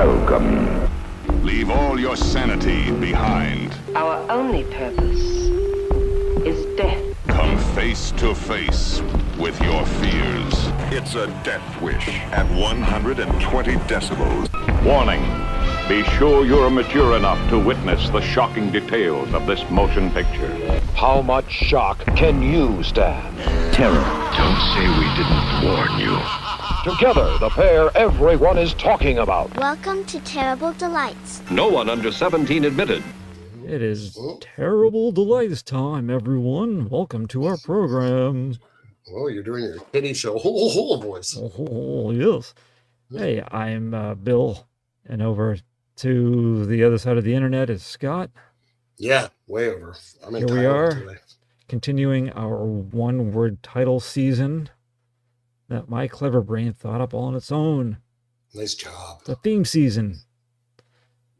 welcome. Leave all your sanity behind. Our only purpose is death. Come face to face with your fears. It's a death wish at 120 decibels. Warning. Be sure you're mature enough to witness the shocking details of this motion picture. How much shock can you stand? Terror. Don't say we didn't warn you. Together, the pair everyone is talking about. Welcome to Terrible Delights. No one under 17 admitted. It is Terrible Delights time, everyone. Welcome to our program. Oh, you're doing your kitty show whole voice. Oh, yes. Hey, I'm Bill, and over to the other side of the internet is Scott. Yeah, way over. I'm in Here we are, today. continuing our one-word title season that my clever brain thought up all on its own. Nice job. The theme season.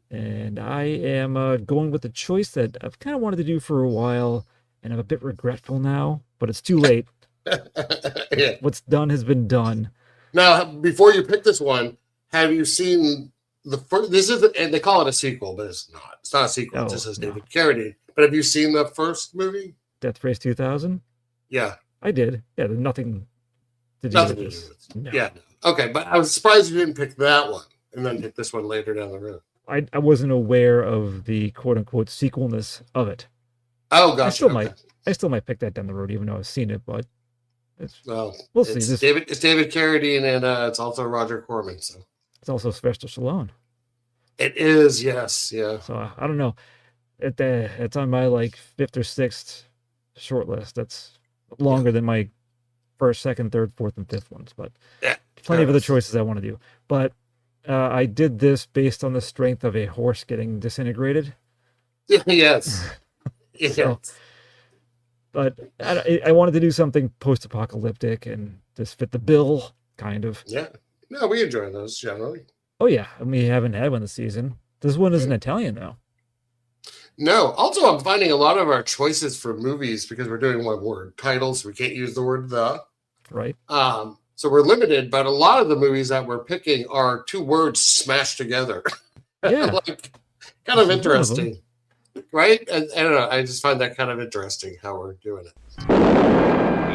And I am going with the choice that I've kind of wanted to do for a while, and I'm a bit regretful now, but it's too late. Yeah. What's done has been done. Now, before you pick this one, have you seen the first? This is, and they call it a sequel, but it's not. It's not a sequel. It just says David Carradine. But have you seen the first movie? Death Race 2000? Yeah. I did. Yeah, there's nothing to do Nothing with to do this. with No. it. Yeah. Okay, but I was surprised you didn't pick that one and then pick this one later down the road. I wasn't aware of the quote-unquote sequelness of it. Oh, gosh. I still might pick that down the road, even though I've seen it, but Well, we'll see. it's David Carradine, and it's also Roger Corman. So It's also Sylvester Stallone. it is, yes, yeah. So I don't know. It's on my like fifth or sixth short list. That's longer than my first, second, third, fourth, and fifth ones, but Yeah, plenty of other choices I want to do. But I did this based on the strength of a horse getting disintegrated. Yes. Yes. So, but I wanted to do something post-apocalyptic and just fit the bill, kind of. Yeah. No, we enjoy those generally. Oh yeah, and we haven't had one this season. This one isn't Italian though. No. Also, I'm finding a lot of our choices for movies, because we're doing one word titles, we can't use the word the. Right. So we're limited, but a lot of the movies that we're picking are two words smashed together. Yeah. Like, kind of This is one of them. interesting. Right? I don't know. I just find that kind of interesting how we're doing it.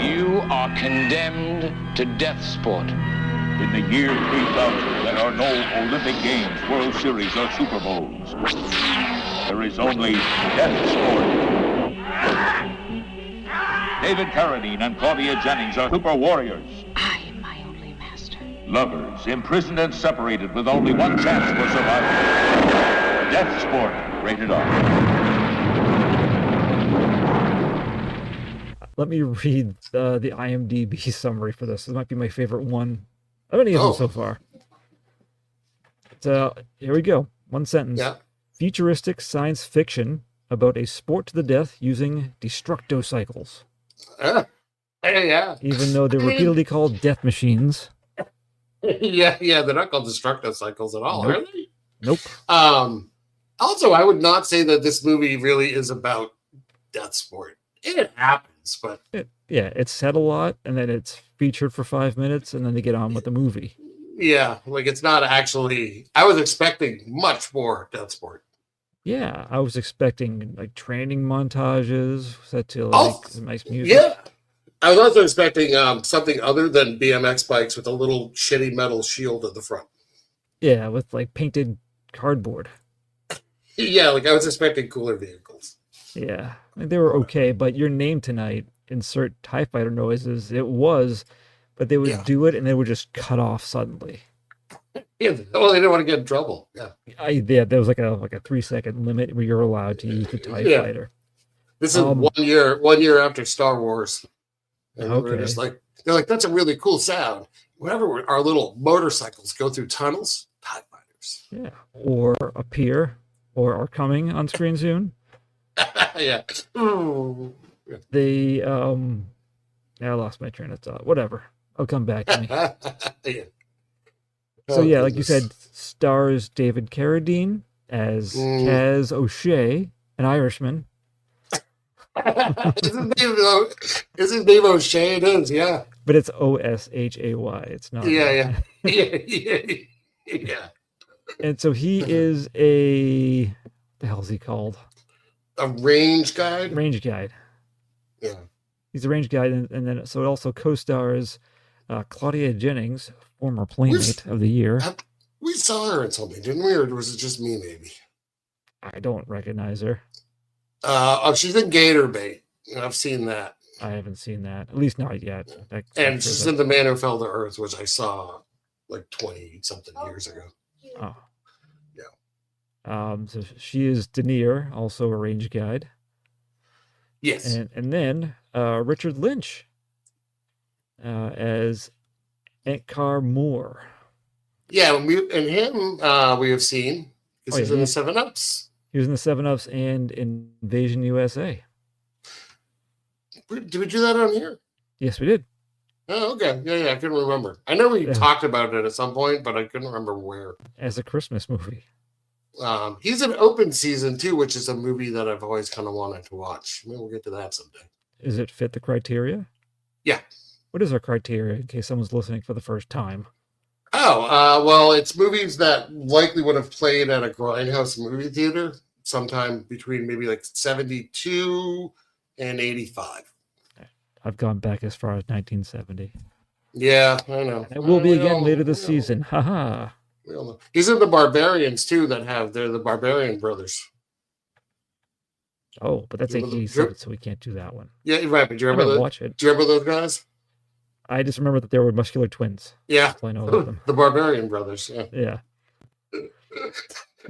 You are condemned to Deathsport. In the year 3000, there are no Olympic Games, World Series, or Super Bowls. There is only Deathsport. David Carradine and Claudia Jennings are super warriors. I am my only master. Lovers, imprisoned and separated with only one chance for survival. Deathsport, rated R. Let me read the IMDb summary for this. This might be my favorite one of any of them so far. So here we go. One sentence. Yeah. Futuristic science fiction about a sport to the death using destructo cycles. Yeah. Even though they're repeatedly called death machines. Yeah, they're not called destructive cycles at all, Nope. are they? Nope. Also, I would not say that this movie really is about death sport. It happens, but It's said a lot, and then it's featured for 5 minutes, and then they get on with the movie. yeah, like it's not actually. I was expecting much more death sport. Yeah, I was expecting like training montages set to like some nice music. Yeah. I was also expecting something other than BMX bikes with a little shitty metal shield at the front. Yeah, with like painted cardboard. Yeah, like I was expecting cooler vehicles. Yeah, like, they were okay, but your name tonight, insert TIE fighter noises, it was, but they would do it and they would just cut off suddenly. Yeah, well, they didn't want to get in trouble. Yeah. There was like a 3-second limit where you're allowed to use the TIE fighter. This is 1 year after Star Wars. And we're just like, they're like, that's a really cool sound. Whenever our little motorcycles go through tunnels, TIE fighters. Yeah, or appear, or are coming on screen soon. Yeah. Ooh. They, I lost my train of thought. Whatever. I'll come back to me. Yeah. So yeah, like you said, stars David Carradine as Kaz O'Shea, an Irishman. Is his name O'Shea? It is, yeah. But it's Oshay. It's not. Yeah. And so he is what the hell is he called? A range guide? Range guide. Yeah. He's a range guide, and then so it also co-stars Claudia Jennings, former Playmate of the Year. We saw her in something, didn't we? Or was it just me, maybe? I don't recognize her. She's in Gator Bait. I've seen that. I haven't seen that. At least not yet. And she's in The Man Who Fell to Earth, which I saw like 20-something years ago. Oh. Yeah. So she is Deneer, also a range guide. Yes. And then Richard Lynch as Ankar Moor. Yeah, we have seen because he's in the 7-Ups. He was in the 7-Ups and Invasion USA. Did we do that on here? Yes, we did. Oh, okay. Yeah, I couldn't remember. I know we talked about it at some point, but I couldn't remember where. As a Christmas movie. He's in Open Season, too, which is a movie that I've always kind of wanted to watch. Maybe we'll get to that someday. Does it fit the criteria? Yeah. What is our criteria in case someone's listening for the first time? Oh, well, it's movies that likely would have played at a Grindhouse movie theater sometime between maybe like 72 and 85. I've gone back as far as 1970. Yeah, I know. It will be again later this season. Haha. We all know. He's in the Barbarians, too, they're the Barbarian Brothers. Oh, but that's 87, so we can't do that one. Yeah, right. But do you remember watch it. Do you remember those guys? I just remember that there were muscular twins. Yeah. I know about them. The Barbarian Brothers, yeah. Yeah.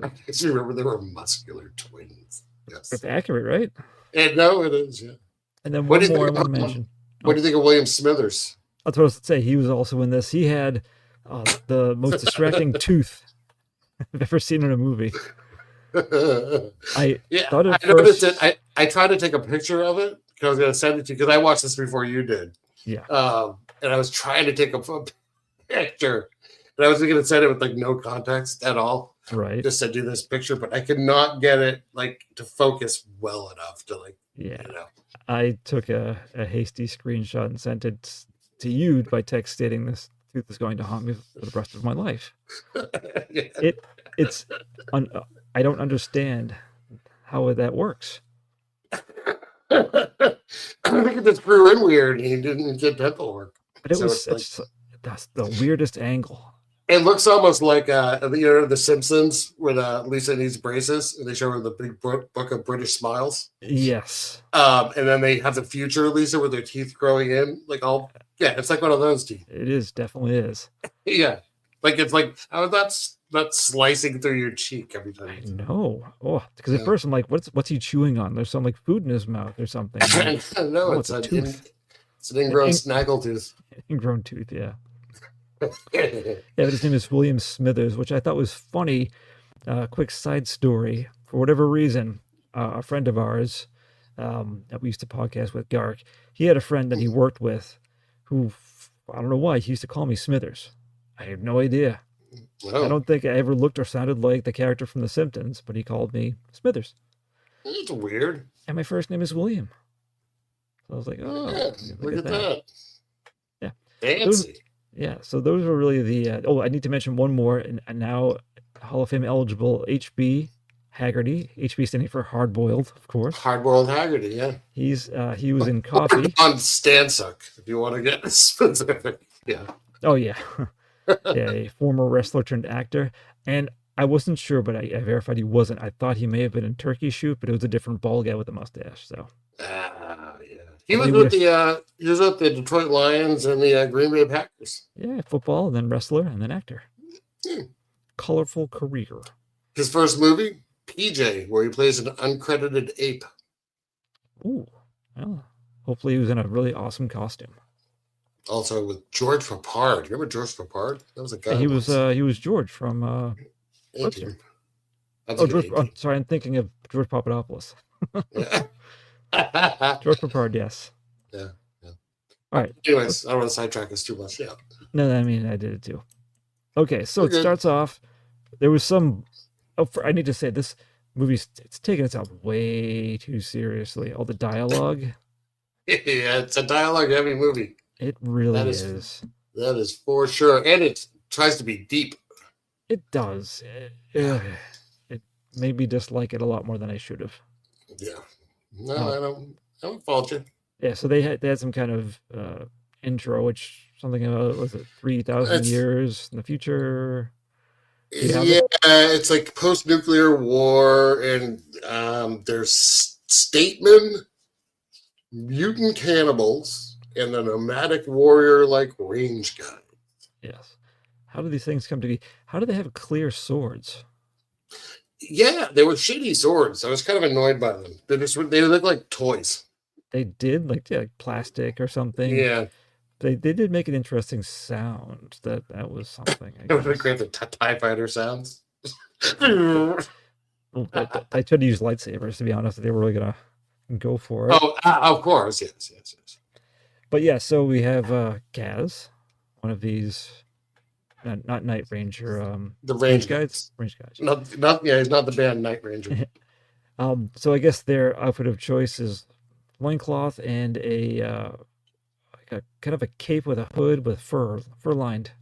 I just remember they were muscular twins. Yes. It's accurate, right? And no, it is, yeah. And then one more I want to mention. What do you think of William Smithers? That's what I was to say. He was also in this. He had the most distracting tooth I've ever seen in a movie. I noticed it. I tried to take a picture of it because I was going to send it to you because I watched this before you did. Yeah. And I was trying to take a picture, and I was going to send it with like no context at all. Right. Just to do this picture, but I could not get it like to focus well enough to like. Yeah. You know. I took a hasty screenshot and sent it to you by text stating this tooth is going to haunt me for the rest of my life. Yeah. I don't understand how that works. I think it just grew in weird and he didn't get dental work. But that's the weirdest angle. It looks almost like The Simpsons when Lisa needs braces and they show her the big book of British Smiles. Yes. And then they have the future Lisa with their teeth growing in, it's like one of those teeth. It is, definitely is. Yeah, it's like how that's slicing through your cheek every time. I know. Oh, because at first I'm like, what's he chewing on? There's some like food in his mouth or something. No, it's a tooth. It's an ingrown snaggle tooth. Ingrown tooth, yeah. Yeah, but his name is William Smithers, which I thought was funny. Quick side story. For whatever reason, a friend of ours that we used to podcast with, Gark, he had a friend that he worked with who, I don't know why, he used to call me Smithers. I have no idea. Oh. I don't think I ever looked or sounded like the character from The Simpsons, but he called me Smithers. That's weird. And my first name is William. So I was like, oh, yeah, look at that. Yeah. Fancy. So those were really the... I need to mention one more, and now Hall of Fame eligible HB Haggerty. HB standing for Hard Boiled, of course. Hard Boiled Haggerty, yeah. He was in Coffee. On Stansuck, if you want to get specific. Yeah. Oh, yeah. Yeah, a former wrestler turned actor. And I wasn't sure, but I verified he wasn't. I thought he may have been in Turkey Shoot, but it was a different bald guy with a mustache, so... yeah. He was with the Detroit Lions and the Green Bay Packers. Yeah, football, and then wrestler, and then actor. Colorful career. His first movie, PJ, where he plays an uncredited ape. Ooh, well, hopefully he was in a really awesome costume. Also with George Papard. You remember George Papard? That was a guy. Yeah, he was George from. George. Sorry, I'm thinking of George Papadopoulos. George Papard, yes. Yeah. All right. Anyways, I don't want to sidetrack us too much. Yeah. No, I mean, I did it too. Okay, so it starts off. There was some. I need to say this movie. It's taking itself way too seriously. All the dialogue. Yeah, it's a dialogue-heavy movie. It really is. That is for sure, and it tries to be deep. It does. It made me dislike it a lot more than I should have. Yeah. No, I don't fault you. Yeah, so they had some kind of intro, which something about, was it 3,000 years in the future? Yeah, it's like post-nuclear war, and there's Statemen, mutant cannibals, and the nomadic warrior-like range guy. Yes. How do these things come to be? How do they have clear swords? Yeah, they were shitty swords. I was kind of annoyed by them. They look like toys. They did, like plastic or something. Yeah. They did make an interesting sound. That was something. It was like the TIE fighter sounds. Well, I tried to use lightsabers, to be honest. They were really going to go for it. Oh, of course. Yes. But yeah, so we have Kaz, one of these, not Night Ranger. The range guides. Range guides. He's not the band Night Ranger. So I guess their outfit of choice is loincloth and a kind of a cape with a hood with fur lined.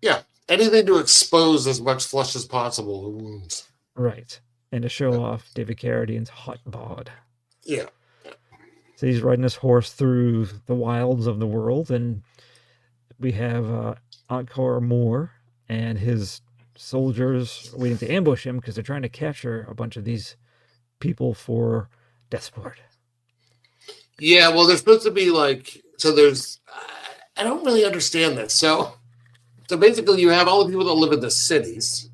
Yeah, anything to expose as much flesh as possible, the wounds. Right, and to show off David Carradine's hot bod. Yeah. So he's riding his horse through the wilds of the world, and we have Ankar Moor and his soldiers waiting to ambush him because they're trying to capture a bunch of these people for Deathsport. Yeah, well, there's supposed to be there's, I don't really understand this. So basically you have all the people that live in the cities.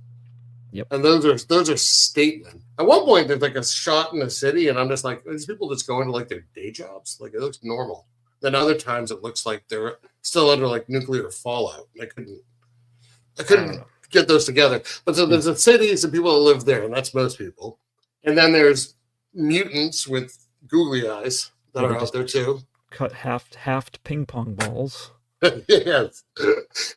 Yep. And those are statemen. At one point there's like a shot in the city and I'm just like, these people just go into like their day jobs. Like it looks normal. Then other times it looks like they're still under like nuclear fallout. I couldn't get those together. But so there's the cities and people that live there, and that's most people. And then there's mutants with googly eyes that are out there too. Cut halved ping pong balls. Yes.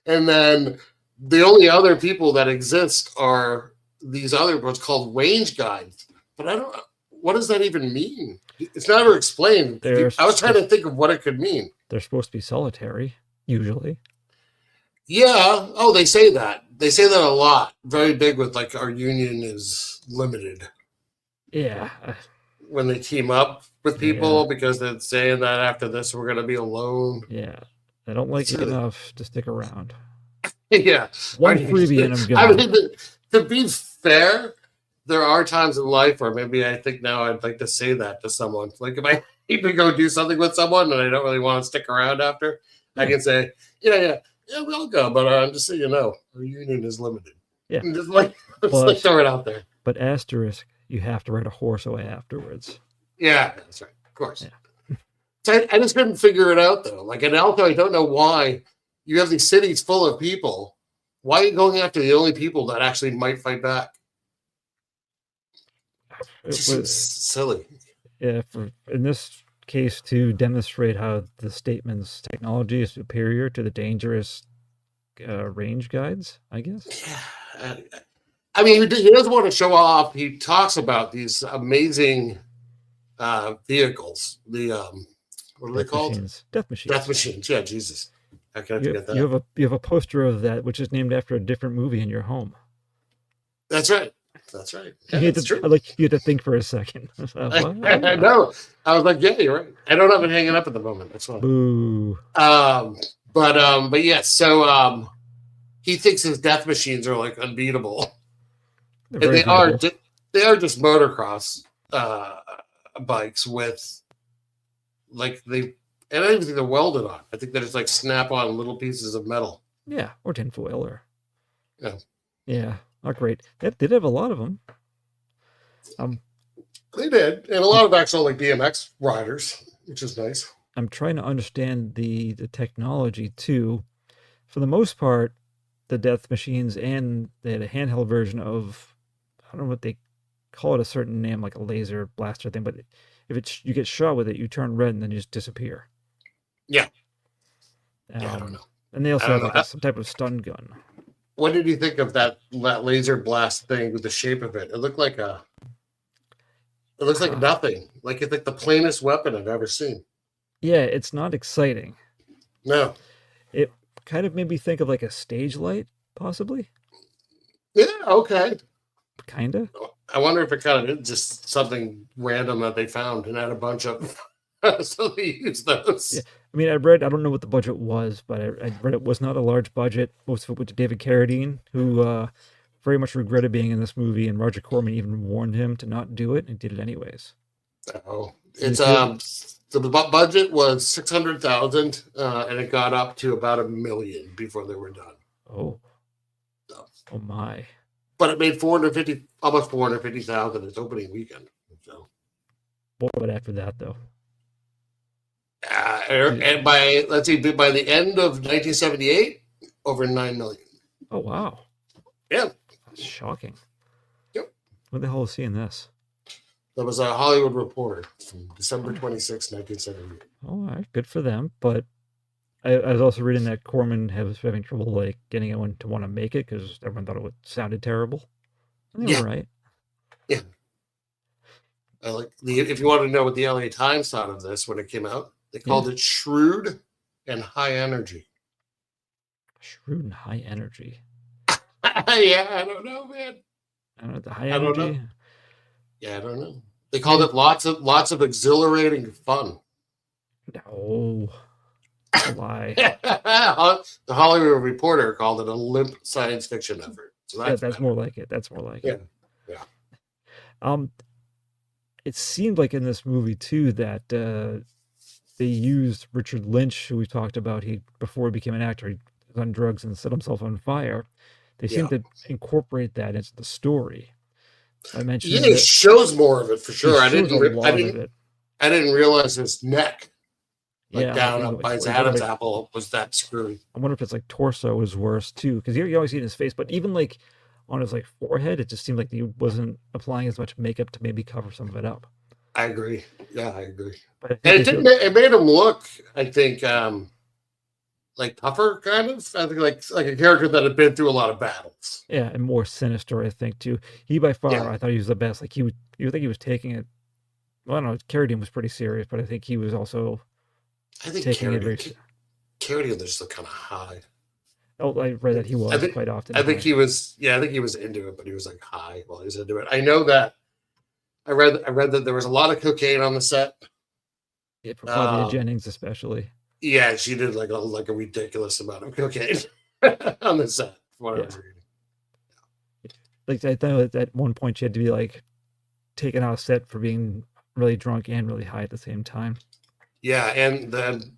And then the only other people that exist are these other what's called range guides. But what does that even mean? It's never explained. I was trying to think of what it could mean. They're supposed to be solitary, usually. Yeah. Oh, they say that. They say that a lot. Very big with like our union is limited. Yeah. When they team up with people because they're saying that after this we're going to be alone. Yeah. I don't like it enough to stick around. Yeah. One freebie and I'm good. I mean, to be fair, there are times in life where maybe I think now I'd like to say that to someone. Like if I need to go do something with someone and I don't really want to stick around after, I can say, yeah, we'll go. But just so you know, our union is limited. Yeah. And just like throw it out there. But asterisk, you have to ride a horse away afterwards. Yeah, that's right. Of course. Yeah. So I just couldn't figure it out though. Like in Alto, I don't know why you have these cities full of people. Why are you going after the only people that actually might fight back? It's just silly. Yeah, in this case, to demonstrate how the statement's technology is superior to the dangerous range guides, I guess. Yeah. I mean, he doesn't want to show off. He talks about these amazing vehicles. The what are they called? Machines. Death machines. Death machines. Yeah, Jesus. I can't forget that. You have a poster of that, which is named after a different movie in your home. That's right. That's right. Yeah, you had to think for a second. I know. I was like, yeah, you're right. I don't have it hanging up at the moment. That's fine. Boo. But yes. So he thinks his death machines are like unbeatable. And they are just motocross bikes with like I don't even think they're welded on. I think they're just like snap on little pieces of metal. Yeah, or tinfoil or. Yeah. Yeah, not great. They did have a lot of them. They did, and a lot of actual like BMX riders, which is nice. I'm trying to understand the technology too. For the most part, the death machines and they had a handheld version of, I don't know what they call it, a certain name, like a laser blaster thing, but if you get shot with it, you turn red and then you just disappear. Yeah. I don't know. And they also have like some type of stun gun. What did you think of that laser blast thing with the shape of it? It looked like nothing. Like it's like the plainest weapon I've ever seen. Yeah, it's not exciting. No. It kind of made me think of like a stage light, possibly. Yeah, okay. Kinda. I wonder if it kind of is just something random that they found and had a bunch of, so they used those. Yeah. I mean, I don't know what the budget was, but I read it was not a large budget. Most of it went to David Carradine, who very much regretted being in this movie, and Roger Corman even warned him to not do it, and did it anyways. Oh, it's the budget was 600,000, and it got up to about $1 million before they were done. Oh, So, oh my! but it made almost 450,000 its opening weekend. So, What about after that though? and by the end of 1978, over 9 million. Oh wow! Yeah, That's shocking. Yep. What the hell is seeing this? that was a Hollywood Reporter from December 26, 1978. All right, good for them. But I was also reading that Corman was having trouble like getting anyone to want to make it because everyone thought it sounded terrible. And they were right. Yeah. If you want to know what the LA Times thought of this when it came out, they called it shrewd and high energy. Shrewd and high energy. Yeah, I don't know, man. I don't know the high I don't energy. know. Yeah, I don't know. They called it lots of exhilarating fun. No, a lie. The Hollywood Reporter called it a limp science fiction effort. So That's more like it. That's more like it. Yeah. It seemed like in this movie too that they used Richard Lynch, who we talked about. Before he became an actor, he was on drugs and set himself on fire. They seemed to incorporate that into the story. I mentioned. Yeah, it shows more of it for sure. I didn't realize his neck, down up by his Adam's apple, was that screwy. I wonder if it's like torso was worse too, because you always see it in his face, but even like on his like forehead, it just seemed like he wasn't applying as much makeup to maybe cover some of it up. I agree. Yeah, I agree. But and it made him look, I think, like tougher, kind of. I think like a character that had been through a lot of battles. Yeah, and more sinister, I think too. He by far, I thought he was the best. Like you would think he was taking it. Well, I don't know. Carradine was pretty serious, but I think he was also. I think taking Carradine was just kind of high. Oh, I read that he was quite often. I think he was. Yeah, I think he was into it, but he was like high while he was into it. I know that. I read that there was a lot of cocaine on the set. Yeah, for Claudia Jennings especially. Yeah, she did like a ridiculous amount of cocaine on the set. From what I was reading. Like I thought at one point she had to be like taken out of set for being really drunk and really high at the same time. Yeah, and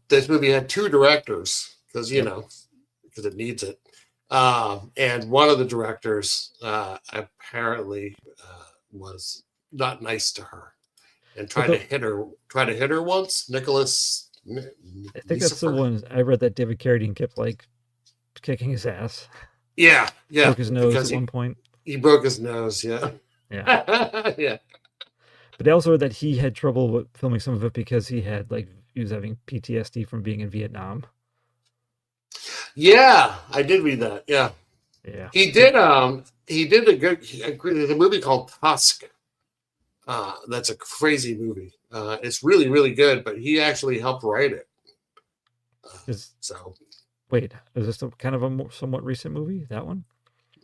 this movie had 2 directors because because it needs it. And one of the directors apparently was not nice to her and tried to hit her once. Nicholas. I think that's the one I read that David Carradine kept like kicking his ass. Yeah. Broke his nose at one point. He broke his nose. Yeah. Yeah. But also that he had trouble with filming some of it because he was having PTSD from being in Vietnam. Yeah, I did read that. Yeah. He did. He did a movie called Tusk. That's a crazy movie. It's really, really good, but he actually helped write it. Wait, is this kind of a somewhat recent movie? That one?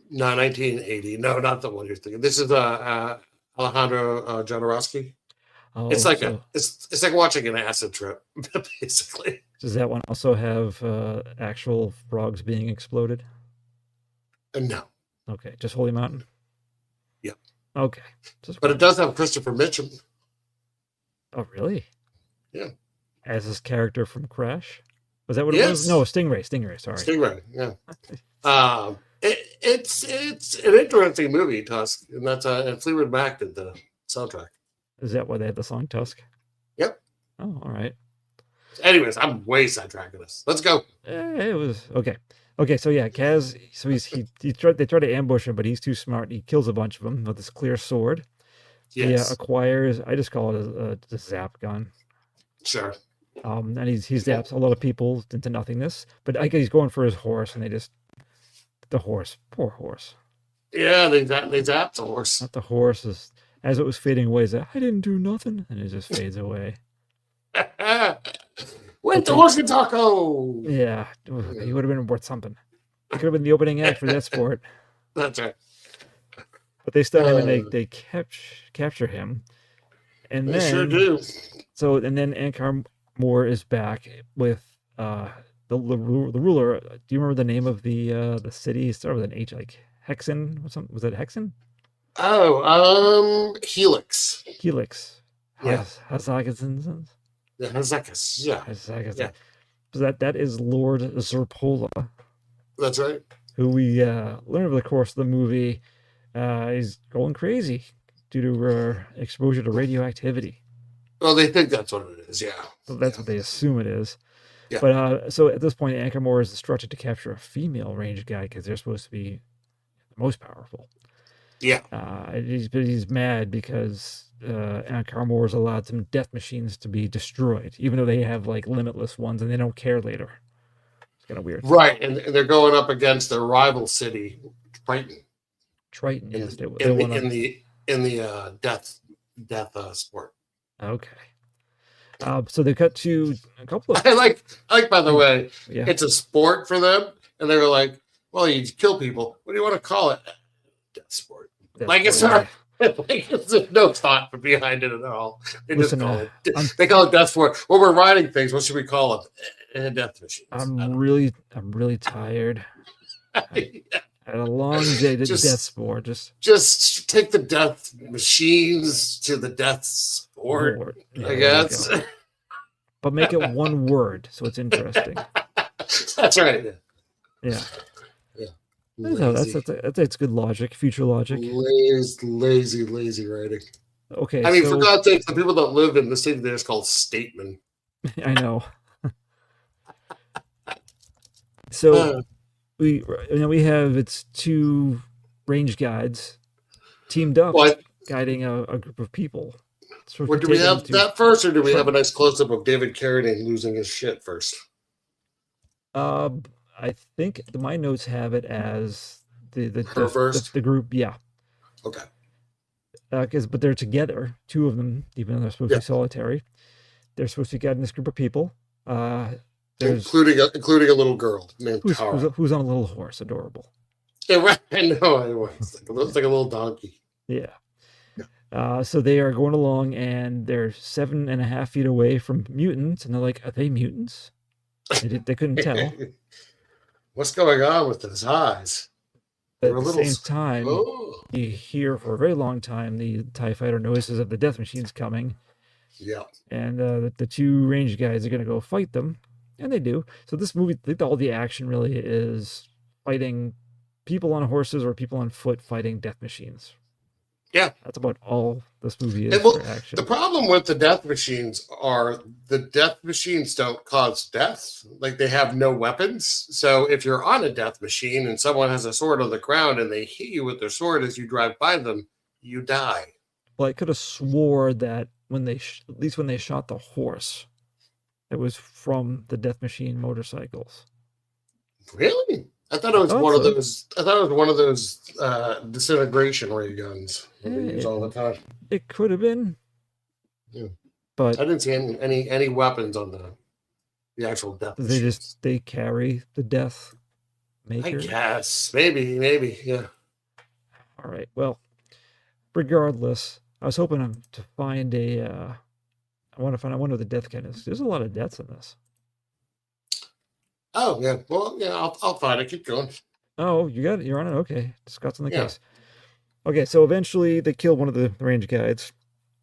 No, 1980. No, not the one you're thinking. This is Alejandro Jodorowsky. Oh, it's like it's like watching an acid trip, basically. Does that one also have actual frogs being exploded? No. Okay, just Holy Mountain. Yep. Okay. But it does have Christopher Mitchum. Oh, really? Yeah. As his character from Crash? Was that what it was? No, Stingray. Sorry. Stingray. Yeah. It's an interesting movie, Tusk, and that's and Fleetwood Mac did the soundtrack. Is that why they had the song Tusk? Yep. Oh, all right. Anyways, I'm way sidetracking this. Let's go. It was okay. Okay, so yeah, Kaz. So they try to ambush him, but he's too smart. He kills a bunch of them with his clear sword. Yes. He acquires. I just call it a zap gun. Sure. And he zaps a lot of people into nothingness. But I guess he's going for his horse, and the horse, poor horse. Yeah, they zapped the horse. Not the horse. As it was fading away, I didn't do nothing, and it just fades away. Went to Horse and Taco. Yeah, he would have been worth something. It could have been the opening act for Deathsport. That's right. But they stun him and they capture him. And They then sure do. And then Ankar Moor is back with the ruler. Do you remember the name of the city? It started with an H, like Hexen or something. Was it Hexen? Oh, Helix. Helix. Yeah. Hazagasins? Yeah, Hazakas. Yeah. Hazagas. Yeah. So that is Lord Zirpola, That's right. who we learn over the course of the movie is going crazy due to exposure to radioactivity. Well, they think that's what it is, yeah. So that's what they assume it is. Yeah. But so at this point, Ankar Moor is instructed to capture a female ranged guy because they're supposed to be the most powerful. Yeah. He's mad because Ankar Moor has allowed some death machines to be destroyed, even though they have like limitless ones and they don't care later. It's kind of weird. Right, and they're going up against their rival city, Triton. Triton, yes. In the death sport. Okay. So they cut to a couple of. I like. By the way, Yeah. it's a sport for them, and they were like, "Well, you kill people. What do you want to call it? Death sport." It's not. Like there's no thought behind it at all. They Listen, just call it. They call it death sport. When we're riding things, what should we call it? Death machines. I'm really tired. I had a long day to Deathsport. Just take the death machines to the death sport, Yeah, I guess. But make it one word so it's interesting. That's right. Yeah. Yeah. No, that's good logic, future logic. Lazy writing. Okay. I mean, for God's sake, the people that live in the city there is called Statemen. I know. So we have it's two range guides teamed up guiding a group of people. Or do we have that first, or do we have a nice close up of David Carradine losing his shit first? I think my notes have it as the group, yeah. Okay. But they're together, two of them, even though they're supposed to be solitary. They're supposed to be guiding this group of people. Including a little girl named Tara. Who's on a little horse, adorable. Yeah, right. I know. It looks like a little donkey. Yeah. So they are going along, and they're 7.5 feet away from mutants, and they're like, "Are they mutants?" They couldn't tell. What's going on with his eyes? But at the same time, you hear for a very long time the TIE fighter noises of the death machines coming. Yeah. And the two range guys are going to go fight them. And they do. So this movie, I think all the action really is fighting people on horses or people on foot fighting death machines. Yeah. That's about all this movie is for action. The problem with the death machines are the death machines don't cause death. Like, they have no weapons. So if you're on a death machine and someone has a sword on the ground and they hit you with their sword as you drive by them, you die. Well, I could have swore that when they, at least when they shot the horse, it was from the death machine motorcycles. Really? I thought it was one of those. I thought it was one of those disintegration ray guns that they use all the time. It could have been. Yeah, but I didn't see any weapons on the actual death. They carry the death maker. I guess maybe yeah. All right. Well, regardless, I was hoping to find a. I wonder what the death count is. There's a lot of deaths in this. Oh yeah, well yeah, I'll find it. Keep going. Oh, you got it. You're on it. Okay, Scott's on the case. Okay, so eventually they kill one of the range guides,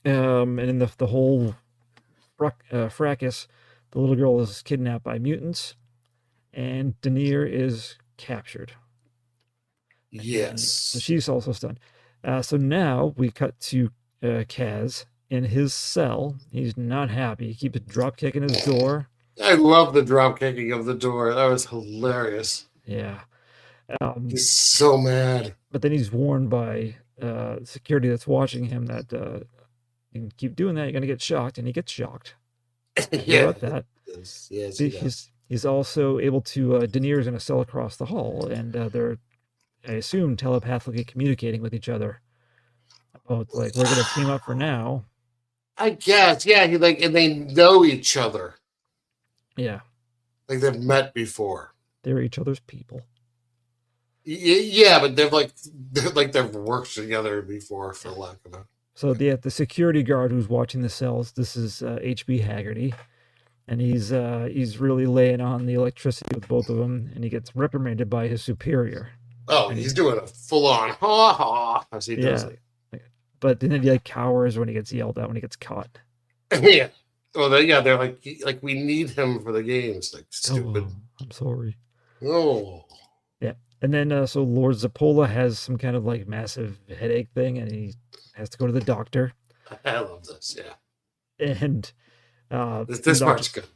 and in the whole fracas, the little girl is kidnapped by mutants, and Deneer is captured. Yes, so she's also stunned. So now we cut to Kaz in his cell. He's not happy. He keeps drop kicking his door. I love the drop kicking of the door. That was hilarious. Yeah. He's so mad. But then he's warned by security that's watching him that you can keep doing that, you're going to get shocked, and he gets shocked. Yeah. About that. Yes, he's also able to, Deneer's in a cell across the hall, and they're, I assume, telepathically communicating with each other. About, like, we're going to team up for now. I guess, yeah. And they know each other. Yeah. Like they've met before. They're each other's people. Yeah, but they've worked together before, for lack of a. So the security guard who's watching the cells, this is H.B. Haggerty, and he's really laying on the electricity with both of them, and he gets reprimanded by his superior. Oh, and he's doing a full-on ha-ha as he does it. But then he cowers when he gets yelled at when he gets caught. Yeah. Well, they're like we need him for the games. Like, stupid. Oh, I'm sorry. Oh. Yeah. And then so Lord Zirpola has some kind of like massive headache thing, and he has to go to the doctor. I love this. Yeah. And this part's good.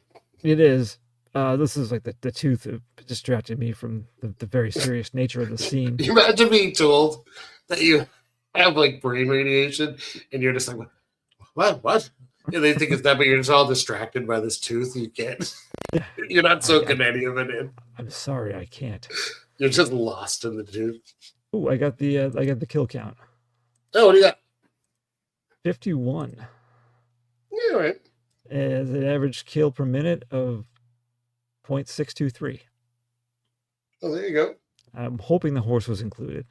It is. This is like the tooth that distracted me from the very serious nature of the scene. You imagine being told that you have like brain radiation, and you're just like, what? And they think it's that, but you're just all distracted by this tooth. You can't. You're not soaking any of it in. I'm sorry, I can't. You're just lost in the tooth. Oh, I got the kill count. Oh, what do you got? 51. Yeah, all right. As an average kill per minute of 0.623. Oh, there you go. I'm hoping the horse was included.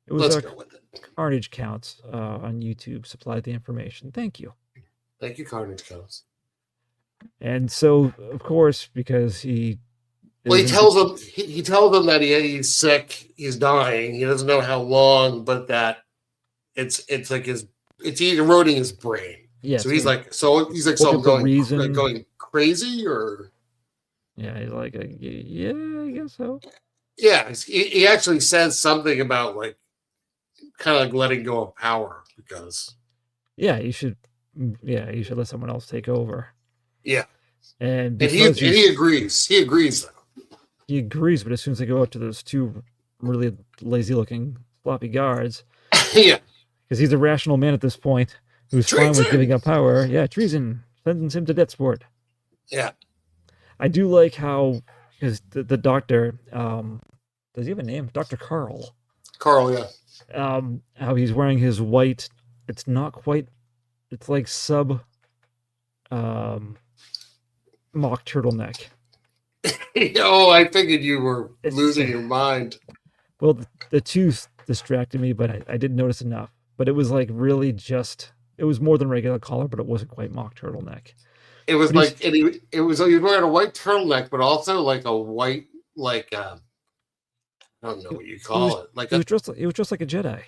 It was Let's go with it. Carnage Counts on YouTube supplied the information. Thank you. Thank you, Carnage Counts. And so, of course, because he tells them that he's sick, he's dying. He doesn't know how long, but that it's eroding his brain. Yeah. So he's like, I'm going crazy, or yeah, he's like, yeah, I guess so. Yeah, he actually says something about like kind of like letting go of power because. Yeah, you should let someone else take over. Yeah, and he agrees. He agrees though. He agrees, but as soon as they go out to those two really lazy-looking floppy guards, yeah, because he's a rational man at this point who's fine with giving up power. Yeah, treason. Sentence him to Deathsport. Yeah. I do like how, because the doctor, does he have a name? Dr. Carl. Carl, yeah. How he's wearing his white, it's not quite, it's like sub mock turtleneck. Oh, I figured you were losing your mind. Well, the tooth distracted me, but I didn't notice enough. But it was like really just, it was more than regular collar, but it wasn't quite mock turtleneck. It was like, he was wearing a white turtleneck, but also like a white, like, I don't know what you call it. Like it was just like a Jedi.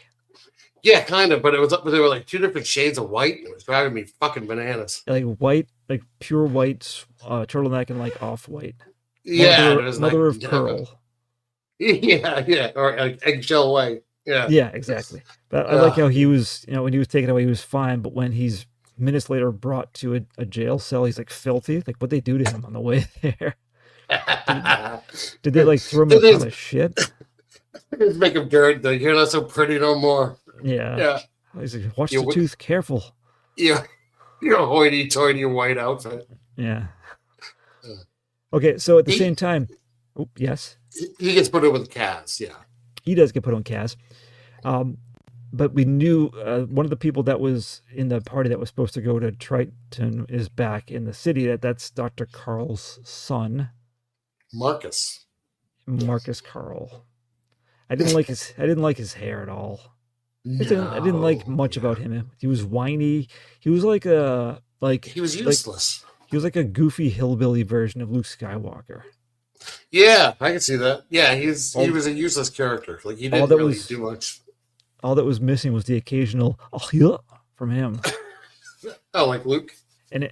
Yeah, kind of, but they were like two different shades of white. And it was driving me fucking bananas. Like white, like pure white turtleneck and like off white. Yeah, mother of pearl. Yeah, or like eggshell white. Yeah, exactly. But I like how he was, when he was taken away, he was fine. But when he's minutes later brought to a jail cell, he's like filthy. Like what they do to him on the way there? Did they like throw him a ton of shit? Just make him dirt. Like, you're not so pretty no more. Yeah. He's like, watch the tooth, careful. Yeah, you're a hoity-toity white outfit. Yeah. Okay, so at the same time, yes, he gets put in with Kaz. Yeah, he does get put on Kaz. But we knew one of the people that was in the party that was supposed to go to Triton is back in the city. That's Dr. Carl's son, Marcus Carl. I didn't like his hair at all. I didn't like much about him. He was whiny. He was like he was useless. He was like a goofy hillbilly version of Luke Skywalker. Yeah, I can see that. Yeah, he was a useless character. Like he didn't really do much. All that was missing was the occasional "oh yeah" from him. Oh, like Luke. And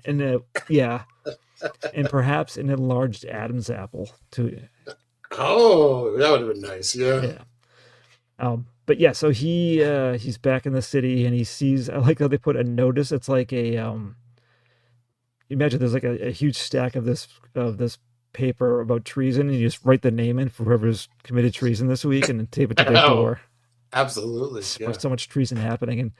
yeah, and perhaps an enlarged Adam's apple too. Oh, that would have been nice. Yeah. But yeah, so he's back in the city and he sees. I like how they put a notice. It's like a imagine there's like a huge stack of this paper about treason, and you just write the name in for whoever's committed treason this week, and then tape it to their door. Absolutely, so much treason happening,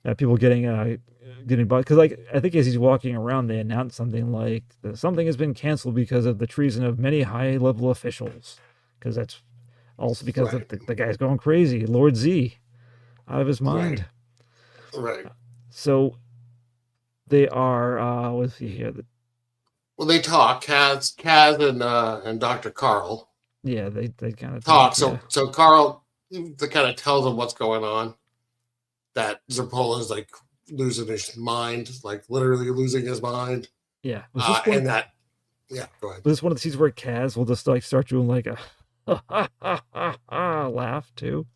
and people getting by. Because like I think as he's walking around, they announce something like something has been canceled because of the treason of many high-level officials. Because that's also because the guy's going crazy, Lord Z, out of his mind. Right. So they are. Let's see here. Well, they talk. Kaz and Dr. Carl. Yeah, they kind of talk. Yeah. So Carl kind of tells him what's going on. That Zirpola is like losing his mind, like literally losing his mind. Yeah. Go ahead. Was this one of the scenes where Kaz will just like start doing like a laugh too?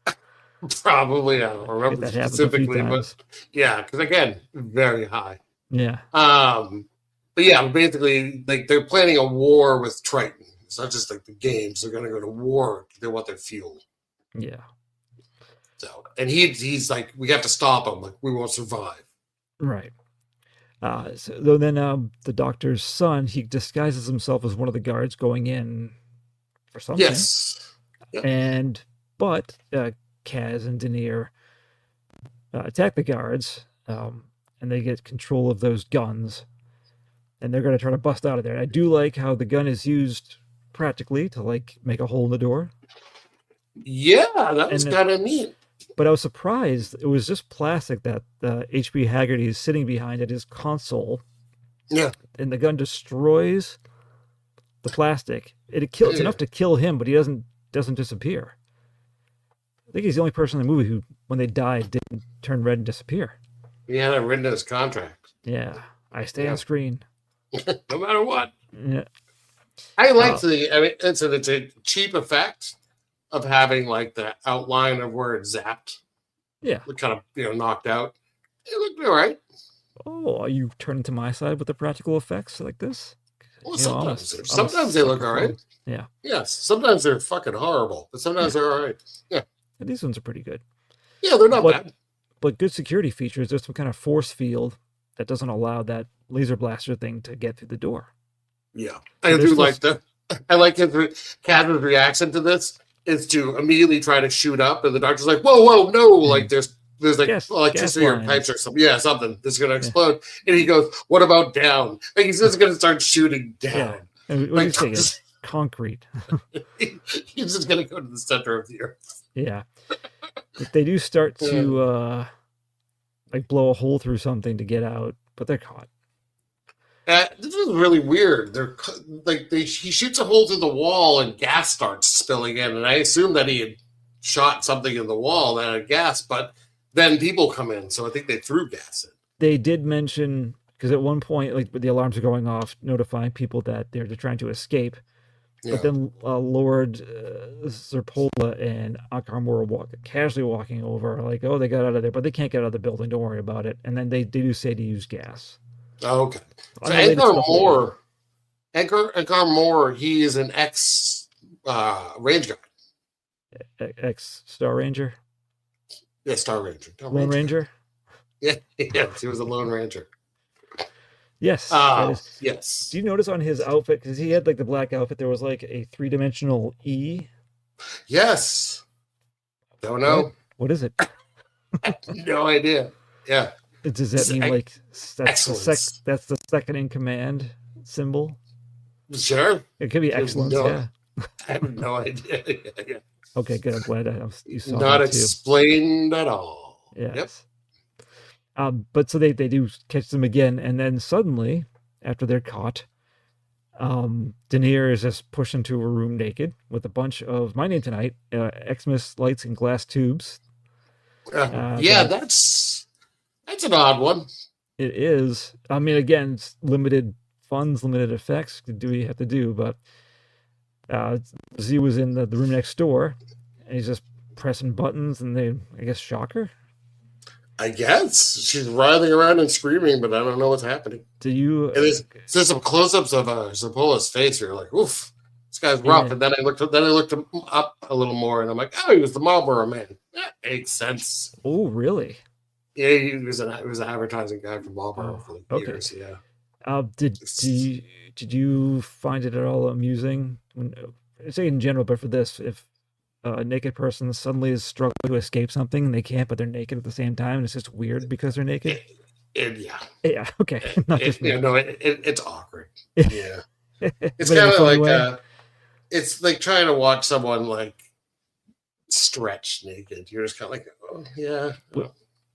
Probably, I don't remember That happens a few specifically, but times. yeah, because again, very high. Yeah. But yeah, basically, like they're planning a war with Triton. It's not just like the games; they're going to go to war. They want their fuel. Yeah. So, and he's like, we have to stop him. Like, we won't survive. Right. So then the doctor's son, he disguises himself as one of the guards going in for something. Yes. Yep. But Kaz and Deneer attack the guards, and they get control of those guns, and they're going to try to bust out of there. And I do like how the gun is used practically to like make a hole in the door. Yeah, that was kind of neat. But I was surprised it was just plastic that H.B. Haggerty is sitting behind at his console. Yeah. And the gun destroys the plastic. It's enough to kill him, but he doesn't disappear. I think he's the only person in the movie who, when they died, didn't turn red and disappear. He had it written in his contract. Yeah. I stay on screen. No matter what. Yeah. I like it's a cheap effect of having like the outline of where it's zapped. Yeah. It kind of, knocked out. It looked all right. Oh, are you turning to my side with the practical effects like this? Well, sometimes they look all right. Yeah. Yes. Sometimes they're fucking horrible, but sometimes they're all right. Yeah. And these ones are pretty good. Yeah, they're not bad. But good security features. There's some kind of force field that doesn't allow that laser blaster thing to get through the door. Yeah. I like Kaz's reaction to this is to immediately try to shoot up, and the doctor's like, whoa, no, like there's like electricity or pipes or something. Yeah, something that's going to explode. And he goes, what about down? Like he's just going to start shooting down. Yeah. What do you think? It's concrete. He's just going to go to the center of the earth. Yeah. But they do start to like blow a hole through something to get out, but they're caught. This is really weird. He shoots a hole through the wall and gas starts spilling in, and I assume that he had shot something in the wall that had gas, but then people come in, so I think they threw gas in. They did mention, because at one point, like the alarms are going off, notifying people that they're trying to escape. Yeah. But then Lord Zirpola and Ankar Moor are casually walking over, like, oh, they got out of there, but they can't get out of the building. Don't worry about it. And then they do say to use gas. Oh, okay. So Ankar Moor, he is an ex-range guy. Ex-Star Ranger? Yeah, Star Ranger. Lone Ranger? Yeah, yes, he was a Lone Ranger. Yes. Yes. Do you notice on his outfit, because he had like the black outfit, there was like a 3-dimensional E? Yes. Don't know. What is it? No idea. Yeah. Does that mean like that's the second in command symbol? Sure. It could be excellence. Yeah. I have no idea. Yeah. Okay, good. I'm glad you saw that Not explained at all. Yes. Yep. But so they do catch them again, and then suddenly, after they're caught, Deneer is just pushed into a room naked with a bunch of My Name Tonight Xmas lights and glass tubes. That's an odd one. It is. I mean, again, it's limited funds, limited effects. Do what you have to do, but Z was in the room next door, and he's just pressing buttons, and they, I guess, shock her. I guess she's writhing around and screaming, but I don't know what's happening. Do you? There's some close-ups of Zirpola's face. Where you're like, "Oof, this guy's rough." Yeah. And then I looked him up a little more, and I'm like, "Oh, he was the Marlboro Man." That makes sense. Oh, really? Yeah, he was an advertising guy for Marlboro for years. Yeah. Did you find it at all amusing? Say in general, but for this, if a naked person suddenly is struggling to escape something and they can't, but they're naked at the same time, and it's just weird because they're naked. Yeah. Okay. Not just me. It's awkward. Yeah. It's kind of like it's like trying to watch someone like stretch naked. You're just kind of like, oh yeah.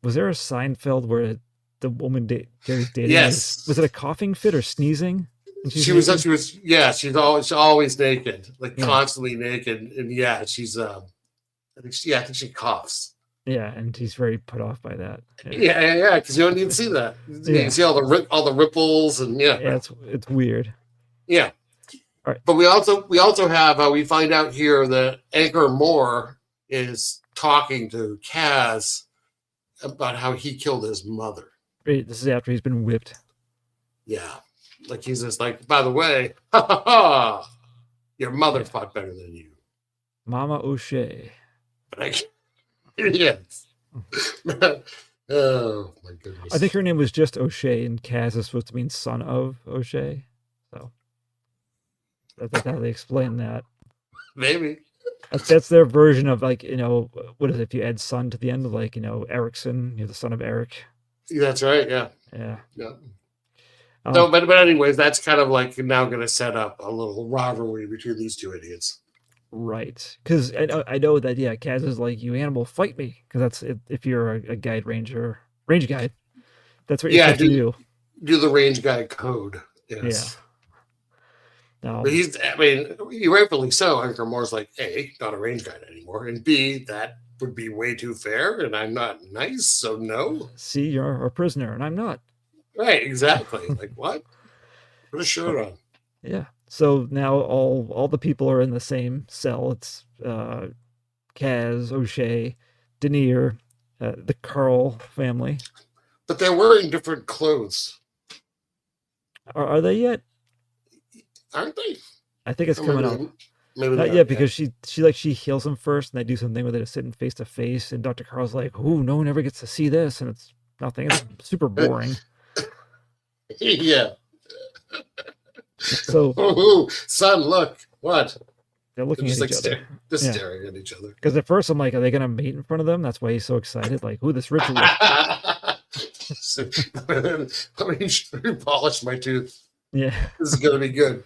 Was there a Seinfeld where the woman Gary's dating? Yes. Was it a coughing fit or sneezing? She's She's always naked, like Yeah. constantly naked, and she's I think she coughs. Yeah, and he's very put off by that. Yeah, because you don't need to see that. You can see all the ripples, and Yeah, it's weird. yeah. All right. But we also have we find out here that Ankar Moor is talking to Kaz about how he killed his mother. Right, this is after he's been whipped. Yeah, like he's just like, by the way, your mother fought better than you. Mama O'Shea. But yes. Oh my goodness. I think her name was just O'Shea, and Kaz is supposed to mean son of O'Shea. So that's how they explain that. Maybe. That's their version of, like, what is it if you add son to the end of, like, Erickson, you're the son of Eric. That's right. Yeah. Yeah. No, but anyways, that's kind of like now going to set up a little rivalry between these two idiots. Right. Because I know that, Kaz is like, you animal, fight me. Because that's if you're a range guide. That's what you're supposed to do. Do the range guide code. Yes. Yeah. But he rightfully so. Ankar Moor's like, A, not a range guide anymore, and B, that would be way too fair, and I'm not nice, so no. See, you're a prisoner, and I'm not. Right, exactly. Like, what? Put a shirt on. Yeah. So now all the people are in the same cell. It's Kaz, O'Shea, Deneer, the Carl family. But they're wearing different clothes. Are they yet? Aren't they? I think it's coming up. Maybe not yet, because she heals him first, and they do something where they're sitting face to face, and Dr. Carl's like, "Ooh, no one ever gets to see this," and it's nothing. It's super boring. Yeah. So, son, look, what? They're looking at each other. Staring at each other. Because at first I'm like, are they going to mate in front of them? That's why he's so excited. Like, ooh, this ritual. Let me polish my tooth. Yeah. This is going to be good.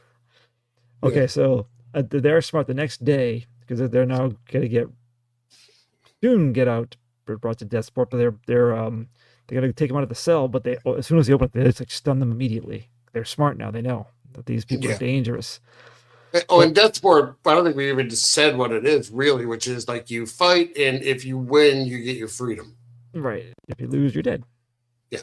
Okay, so they're smart the next day, because they're now going to get out, brought to Deathsport, but they're going to take them out of the cell, but as soon as they open it, they just like stun them immediately. They're smart now. They know that these people are dangerous. Oh, in Deathsport, I don't think we even just said what it is, really, which is like you fight, and if you win, you get your freedom. Right. If you lose, you're dead. Yeah.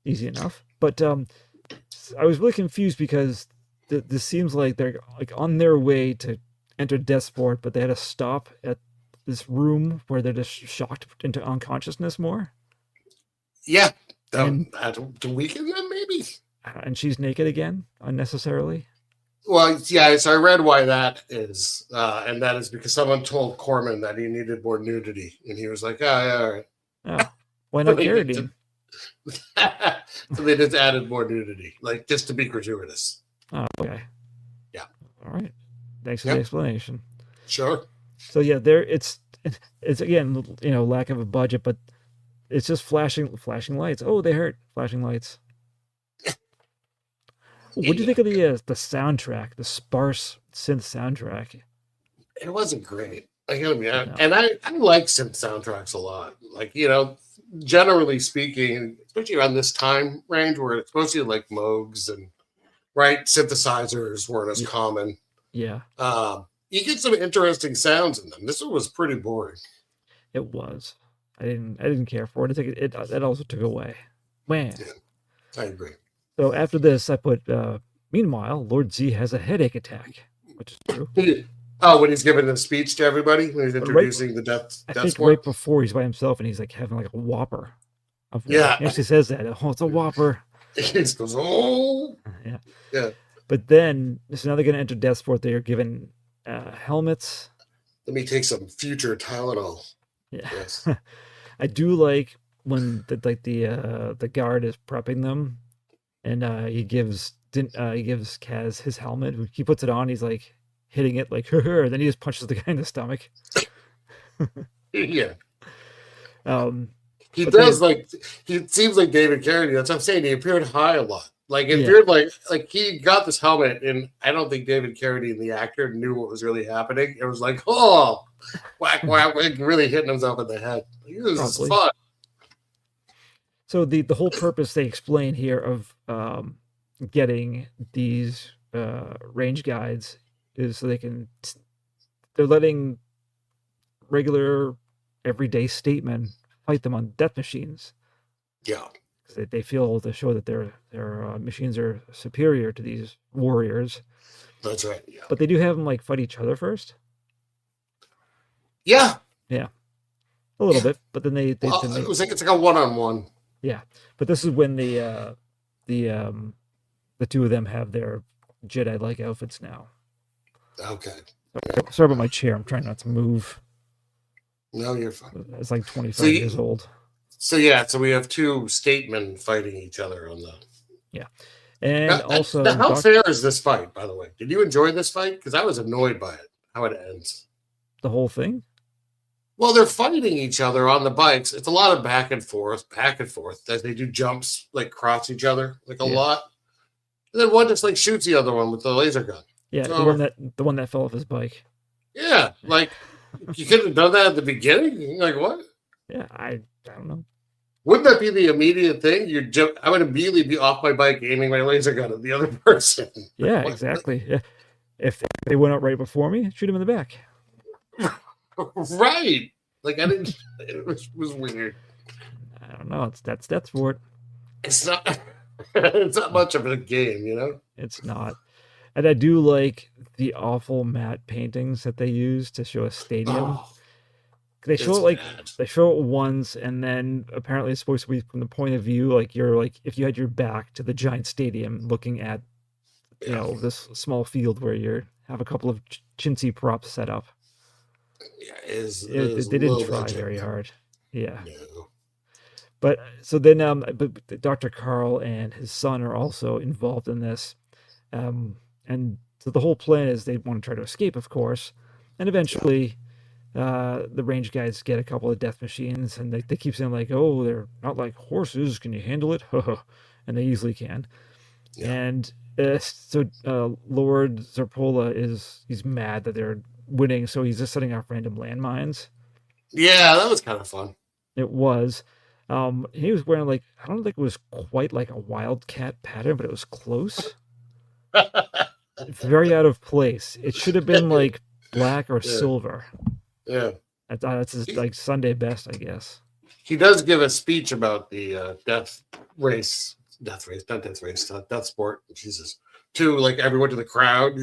Easy enough. But I was really confused because this seems like they're like on their way to enter Deathsport, but they had to stop at this room where they're just shocked into unconsciousness more. Yeah. To weaken them, maybe? And she's naked again, unnecessarily. Well, yeah, so I read why that is. And that is because someone told Corman that he needed more nudity. And he was like, all right. Oh, why not Carradine? So they just added more nudity, like just to be gratuitous. Oh, okay. Yeah. All right. Thanks for the explanation. Sure. So yeah, it's again, lack of a budget, but it's just flashing lights. Oh, they hurt. Flashing lights. What do you think of the soundtrack, the sparse synth soundtrack? It wasn't great. And I like synth soundtracks a lot. Like, generally speaking, especially around this time range where it's mostly like Moogs and synthesizers weren't as common. Yeah. You get some interesting sounds in them. This one was pretty boring. It was. I didn't care for it. It also took away. Man. Yeah, I agree. So after this, I put, meanwhile, Lord Z has a headache attack, which is true. Oh, when he's giving a speech to everybody, when he's introducing the Deathsport? I think right before he's by himself, and he's like having like a whopper. He actually says that. Oh, it's a whopper. He goes, oh. Yeah. Yeah. But then, so now they're going to enter Deathsport. They are given helmets. Let me take some future Tylenol. Yeah. Yes. I do like when the guard is prepping them, and he gives Kaz his helmet. He puts it on. He's like hitting it like her. Then he just punches the guy in the stomach. Yeah. He seems like David Carradine. That's what I'm saying. He appeared high a lot. Like it appeared like he got this helmet, and I don't think David Carradine, the actor, knew what was really happening. It was like, oh, whack, whack, whack, really hitting himself in the head. This is fun. So the whole purpose they explain here of getting these range guides is so they're letting regular everyday statemen fight them on death machines. Yeah. They feel to show that their machines are superior to these warriors. That's right. Yeah. But they do have them like fight each other first. Yeah. Yeah. A little bit, but then they Well, it was like it's like a one-on-one. Yeah, but this is when the two of them have their Jedi-like outfits now. Okay. Sorry about my chair. I'm trying not to move. No, you're fine. It's like 25 years old. So yeah, so we have two statemen fighting each other on the. Yeah, and also, now how fair is this fight? By the way, did you enjoy this fight? Because I was annoyed by it. How it ends. The whole thing. Well, they're fighting each other on the bikes. It's a lot of back and forth, as they do jumps, like cross each other, like a lot. And then one just like shoots the other one with the laser gun. Yeah, so, the one that fell off his bike. Yeah, like you could have done that at the beginning. Like what? Yeah, I don't know. Wouldn't that be the immediate thing? I would immediately be off my bike aiming my laser gun at the other person. Yeah, exactly. Yeah. If they went out right before me, shoot him in the back. Right. Like I didn't. It was weird. I don't know. That's Deathsport. It's not. It's not much of a game, you know. It's not. And I do like the awful matte paintings that they use to show a stadium. They show it they show it once, and then apparently it's supposed to be from the point of view like you're like if you had your back to the giant stadium, looking at this small field where you have a couple of chintzy props set up. Yeah, they didn't try very hard. Yeah. No. But so then, but Dr. Carl and his son are also involved in this, and so the whole plan is they want to try to escape, of course, and eventually, the range guys get a couple of death machines, and they keep saying like, "Oh, they're not like horses. Can you handle it?" And they easily can. Yeah. And so Lord Zirpola he's mad that they're winning, so he's just setting off random landmines. Yeah, that was kind of fun. It was. He was wearing like, I don't think it was quite like a wildcat pattern, but it was close. Very out of place. It should have been like black or silver. Yeah. That's his like Sunday best, I guess. He does give a speech about the Deathsport. Jesus. To like everyone to the crowd.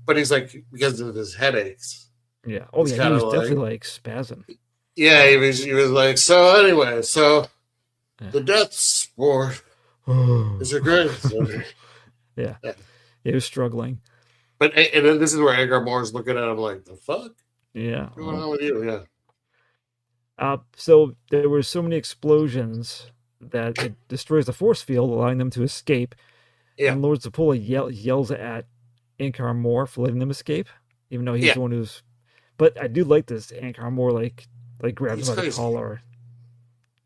But he's like, because of his headaches. Yeah. Oh, yeah. He was definitely like spazzing. Yeah, he was like, so anyway, the Deathsport is a great thing. Yeah. He was struggling. But and then this is where Ankar Moore is looking at him like, the fuck? Yeah. What's going on with you? Yeah. So there were so many explosions that it destroys the force field, allowing them to escape. Yeah. And Lord Zirpola yells at Ankar Moore for letting them escape, even though he's the one who's. But I do like this. Ankar Moore like grabs him by the collar.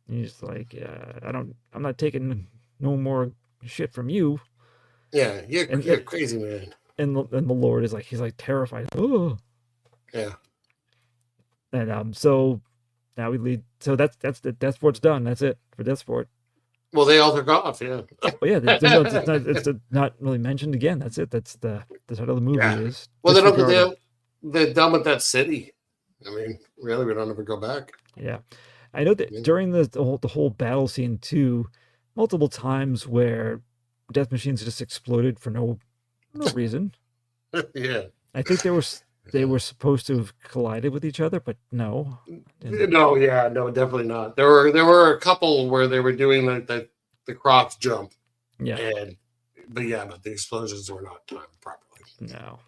And he's like, I'm not taking no more shit from you. Yeah, you're crazy, man. And the Lord is like, he's like terrified. Oh. Yeah. And so now we lead. So that's Deathsport's done. That's it for Deathsport. Well, they all took off. Yeah. Oh yeah, it's not really mentioned again. That's it. That's the title of the movie is. Well, they're done with that city. I mean, really, we don't ever go back. Yeah, I know that during the whole battle scene too, multiple times where death machines just exploded for no reason. Yeah, I think they were supposed to have collided with each other, but no. No, definitely not. There were a couple where they were doing the cross jump. Yeah, but the explosions were not timed properly. No.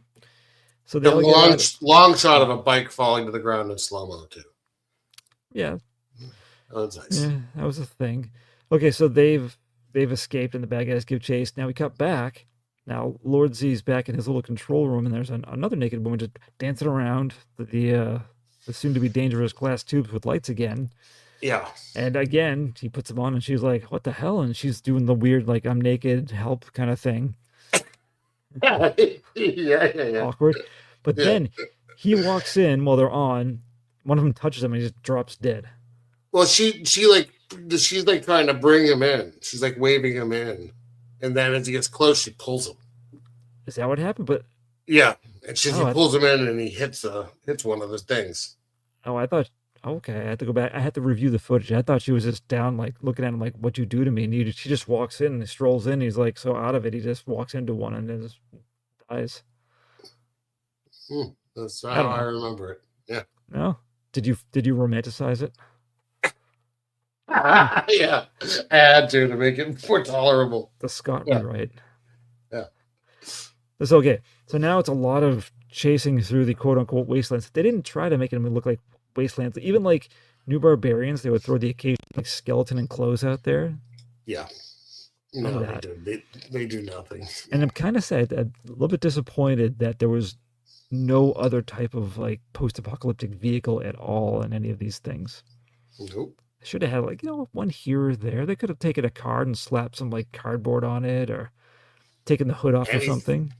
So the long shot of a bike falling to the ground in slow-mo too. Yeah. Oh, that's nice. Yeah, that was a thing. Okay, so they've escaped and the bad guys give chase. Now we cut back. Now Lord Z's back in his little control room, and there's another naked woman just dancing around the soon-to-be dangerous glass tubes with lights again. Yeah. And again, he puts them on, and she's like, "What the hell?" And she's doing the weird, like, "I'm naked, help" kind of thing. Yeah. Awkward. But then he walks in while they're on. One of them touches him and he just drops dead. Well, she's like trying to bring him in. She's like waving him in. and then as he gets close, she pulls him. Is that what happened? But Yeah, and she Oh, I- pulls him in, and he hits one of the things. I thought, okay, I had to go back. I had to review the footage. I thought she was just down, like looking at him, like, "What you do to me?" And she just walks in and strolls in. He's like so out of it, he just walks into one and then just dies. That's I how don't I know. remember it. Yeah. No, did you romanticize it? Yeah, I had to make it more tolerable. The Scott Yeah. rewrite. Yeah. It's okay. So now it's a lot of chasing through the quote unquote wastelands. They didn't try to make them look like wastelands. Even like New Barbarians, they would throw the occasional like skeleton and clothes out there. Yeah. None No, of they that. do. They do nothing. And I'm kind of sad, a little bit disappointed that there was no other type of like post-apocalyptic vehicle at all in any of these things. Nope. Should have had like, one here or there. They could have taken a card and slapped some like cardboard on it or taken the hood off or Anything. something.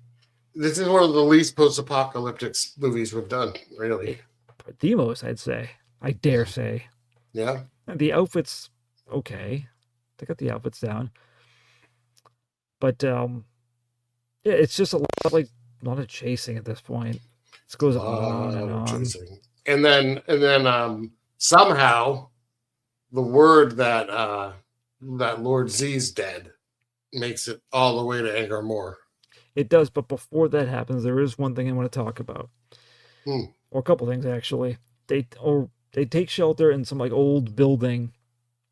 This is one of the least post-apocalyptic movies we've done, really. But the most, I'd say. I dare say. Yeah. And the outfits, okay. They got the outfits down. But yeah, it's just a lot of chasing at this point. This goes on and on. Chasing. And then somehow the word that Lord Z's dead makes it all the way to Ankar Moor. It does, but before that happens, there is one thing I want to talk about. Or a couple things actually. They take shelter in some like old building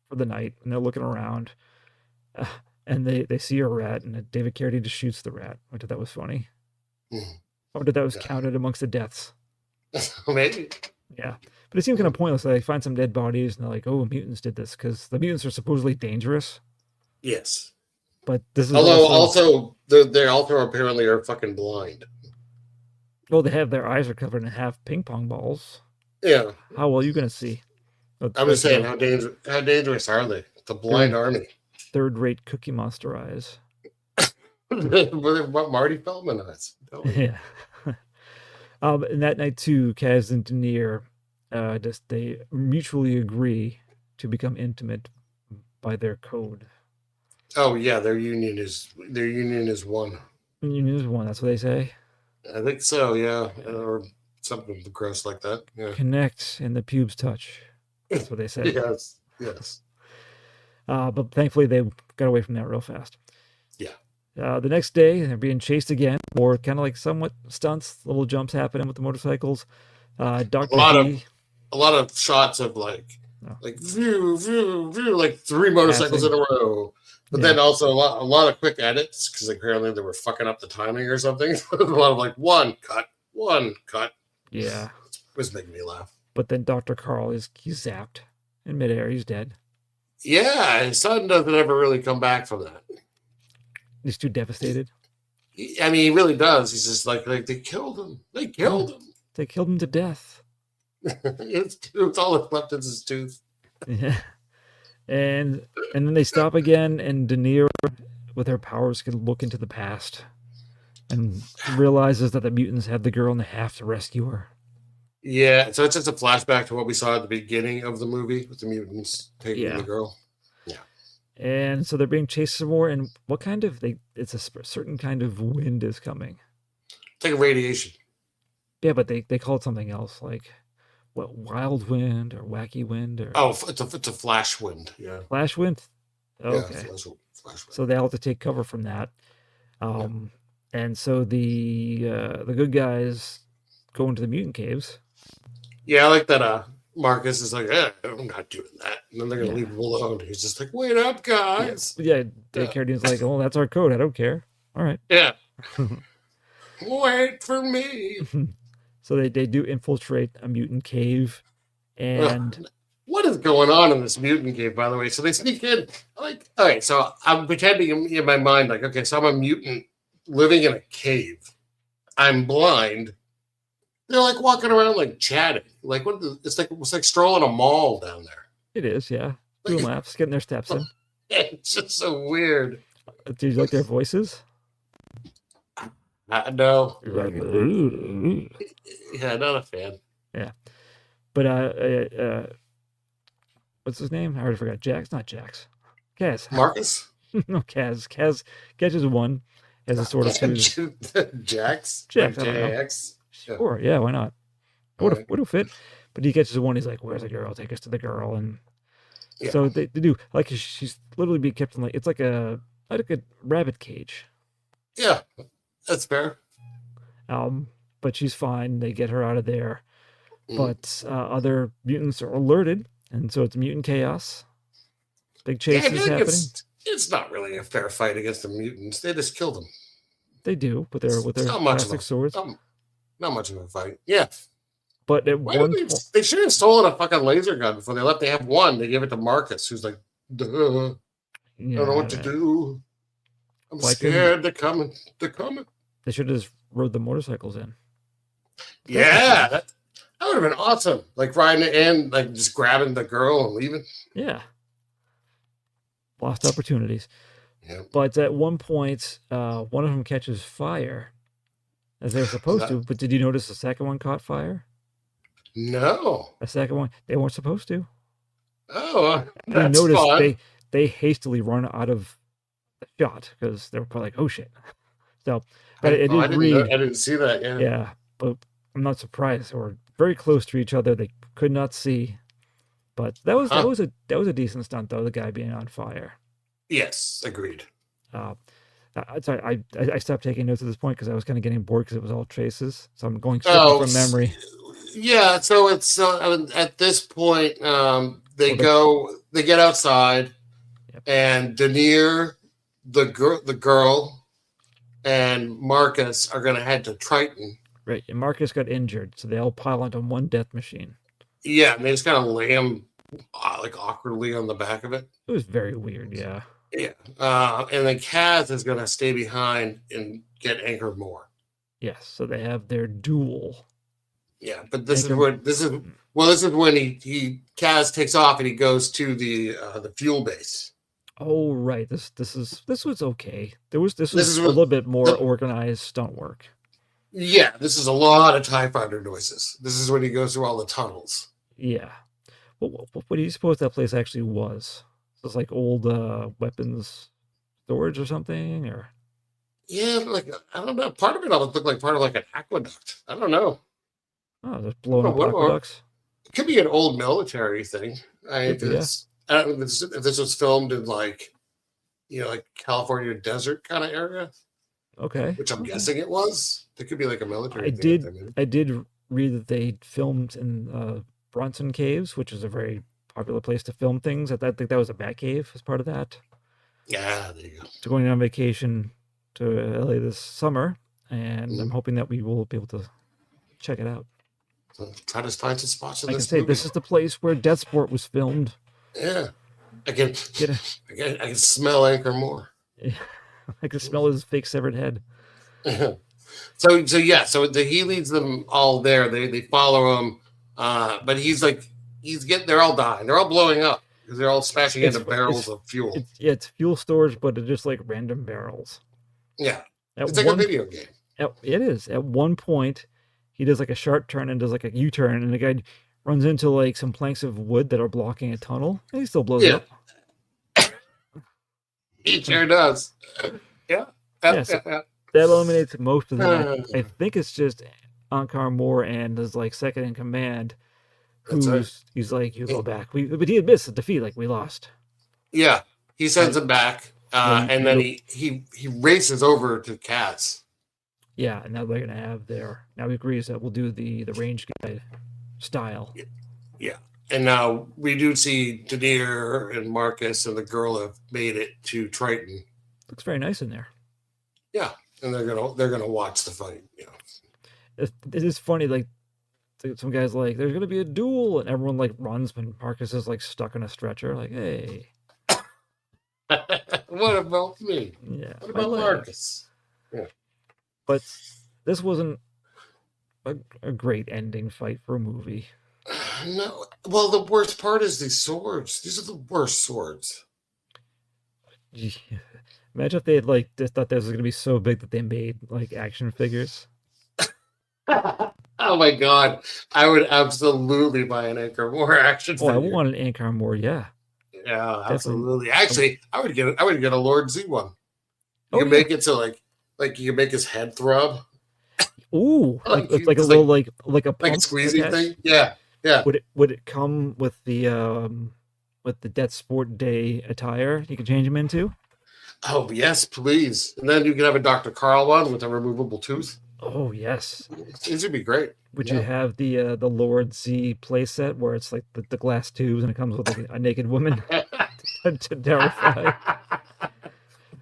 for the night, and they're looking around, and they see a rat, and David Carradine just shoots the rat. I thought that was funny. I wonder if that was counted amongst the deaths. Maybe. Yeah, but it seems kind of pointless. They find some dead bodies, and they're like, "Oh, mutants did this," because the mutants are supposedly dangerous. Yes. But this is Although also they also apparently are fucking blind. well, they have their eyes are covered in half ping pong balls. Yeah. How well are you gonna see? I'm just saying, how dangerous are they? The blind army. Third-rate Cookie Monster eyes. What Marty Feldman eyes. Yeah. And that night too, Kaz and Deneer, they mutually agree to become intimate by their code. Oh yeah, their union is one. Union is one. That's what they say. I think so. Yeah, or something gross like that. Yeah. Connect and the pubes touch. That's what they say. Yes. Yes. But thankfully they got away from that real fast. Yeah. The next day they're being chased again, or kind of like somewhat stunts, little jumps happening with the motorcycles. Dr. A lot of shots of like view, like 3 motorcycles in a row. But then also a lot of quick edits because apparently they were fucking up the timing or something. A lot of like one cut. Yeah. It was making me laugh. But then Dr. Carl he's zapped in midair. He's dead. Yeah, his son doesn't ever really come back from that. He's too devastated. I mean, he really does. He's just like they killed him. They killed him. They killed him to death. It's all that's left is his tooth. Yeah. And then they stop again, and Deneer, with her powers, can look into the past and realizes that the mutants have the girl and they have to rescue her. Yeah, so it's just a flashback to what we saw at the beginning of the movie with the mutants taking the girl. Yeah. And so they're being chased some more, and what kind of it's a certain kind of wind is coming. It's like a radiation. Yeah, but they call it something else, like what, wild wind or wacky wind or it's a flash wind. Yeah. Flash wind? Okay. Yeah, flash wind. So they all have to take cover from that. And so the good guys go into the mutant caves. Yeah, I like that Marcus is like, I'm not doing that. And then they're gonna leave him alone. He's just like, wait up, guys. Yeah, Dave Carradine's like, oh, that's our code. I don't care. All right. Yeah. Wait for me. So they do infiltrate a mutant cave, and what is going on in this mutant cave, by the way? So they sneak in, like, all right, so I'm pretending in my mind, like, okay, so I'm a mutant living in a cave. I'm blind. They're like walking around like chatting. Like it's like strolling a mall down there. It is, yeah. Doing laps, getting their steps in. It's just so weird. Do you like their voices? No. Like, yeah, not a fan. Yeah. But what's his name? I already forgot. Jax? Not Jax. Kaz. Marcus? No, Kaz catches one as a sort of Jax? Jax, Like I don't know. JX? Yeah. Sure, yeah, why not? Alright. Would have fit. But he catches one. He's like, "Where's the girl? Take us to the girl." And Yeah. so they do like she's literally being kept in like it's like a rabbit cage. Yeah, that's fair. But she's fine. They get her out of there. Mm. But other mutants are alerted, and so it's mutant chaos. Big chase Yeah, I feel is like happening. it's not really a fair fight against the mutants. They just killed them. They do with their It's not much of plastic a swords. not much of a fight. Yeah. But at Why one did point, they should have stolen a fucking laser gun before they left. They have one. They give it to Marcus, who's like, duh, I don't know what to do. I'm Why scared. They're coming. They're coming. they should have just rode the motorcycles in. Yeah, that would have been awesome. Like riding it in, like just grabbing the girl and leaving. Yeah. Lost opportunities. Yeah. But at one point, one of them catches fire, as they're supposed to. But did you notice the second one caught fire? No. The second one, they weren't supposed to. Oh, I that's noticed fun. they hastily run out of the shot because they were probably like, "Oh shit!" So, but it did read. I didn't see that. Yeah. Yeah, but I'm not surprised. They were very close to each other. They could not see. But that was a decent stunt though. The guy being on fire. Yes, agreed. Sorry, I stopped taking notes at this point because I was kind of getting bored because it was all traces. So I'm going strictly from memory. Yeah, so it's at this point they get outside, and Deneer, the girl, and Marcus are going to head to Triton. Right, and Marcus got injured, so they all pile onto one death machine. Yeah, and they just kind of lay him like awkwardly on the back of it. It was very weird, yeah. Yeah, and then Kaz is going to stay behind and get Ankar Moor. Yes, so they have their duel. Yeah, but this is when Kaz takes off and he goes to the fuel base. Oh right, this was okay. This was a little bit more organized stunt work. Yeah, this is a lot of TIE fighter noises. This is when he goes through all the tunnels. Yeah. What do you suppose that place actually was? It was like old weapons storage or something, or? Yeah, like I don't know. Part of it almost looked like part of like an aqueduct. I don't know. Oh, they're blowing up aqueducts. It could be an old military thing. If this was filmed in like California desert kind of area. Okay. Which I'm guessing it was. It could be like a military thing. I did read that they filmed in Bronson Caves, which is a very popular place to film things. I think that was a bat cave as part of that. Yeah, there you go. So going on vacation to LA this summer, and I'm hoping that we will be able to check it out. So try to find some spots in I can this say movie. this is the place where Deathsport was filmed. Yeah. I can smell Ankar Moor. I can smell his fake severed head. So he leads them all there. They follow him, but they're all dying. They're all blowing up because they're all smashing into barrels of fuel. It's fuel storage, but it's just like random barrels. Yeah, it's like a video game. It is. At one point, he does like a sharp turn and does like a U-turn, and the guy runs into like some planks of wood that are blocking a tunnel, and he still blows up. He sure does. Yeah. That eliminates most of them. I think it's just Ankar Moor and his like second in command, he's like, "You go back." But he admits the defeat, like we lost. Yeah, he sends him back, and then he races over to Kaz. Yeah, and now they're gonna have now he agrees that we'll do the range guide style. Yeah. And now we do see Deneer and Marcus and the girl have made it to Triton. Looks very nice in there. Yeah, and they're gonna watch the fight. It is funny, like some guys like there's gonna be a duel, and everyone like runs when Marcus is like stuck in a stretcher. Like, hey, what about me? Yeah, what about Marcus? Yeah, but this wasn't a great ending fight for a movie. No, well, the worst part is these swords. These are the worst swords. Yeah. Imagine if they had like just thought this was gonna be so big that they made like action figures. Oh my god, I would absolutely buy an Ankar Moor action figure. I want an Ankar Moor, yeah. Yeah, absolutely. Actually, I would get a Lord Z one. You can make it so like you can make his head throb. Ooh, Like, it's like a it's little like a like a pump squeezy attached. thing. Yeah, yeah. Would it come with the Deathsport Day attire you can change him into? Oh yes, please. And then you can have a Dr. Carl one with a removable tooth. Oh yes. It should be great. Would you have the Lord Z playset where it's like the glass tubes and it comes with like a naked woman to terrify?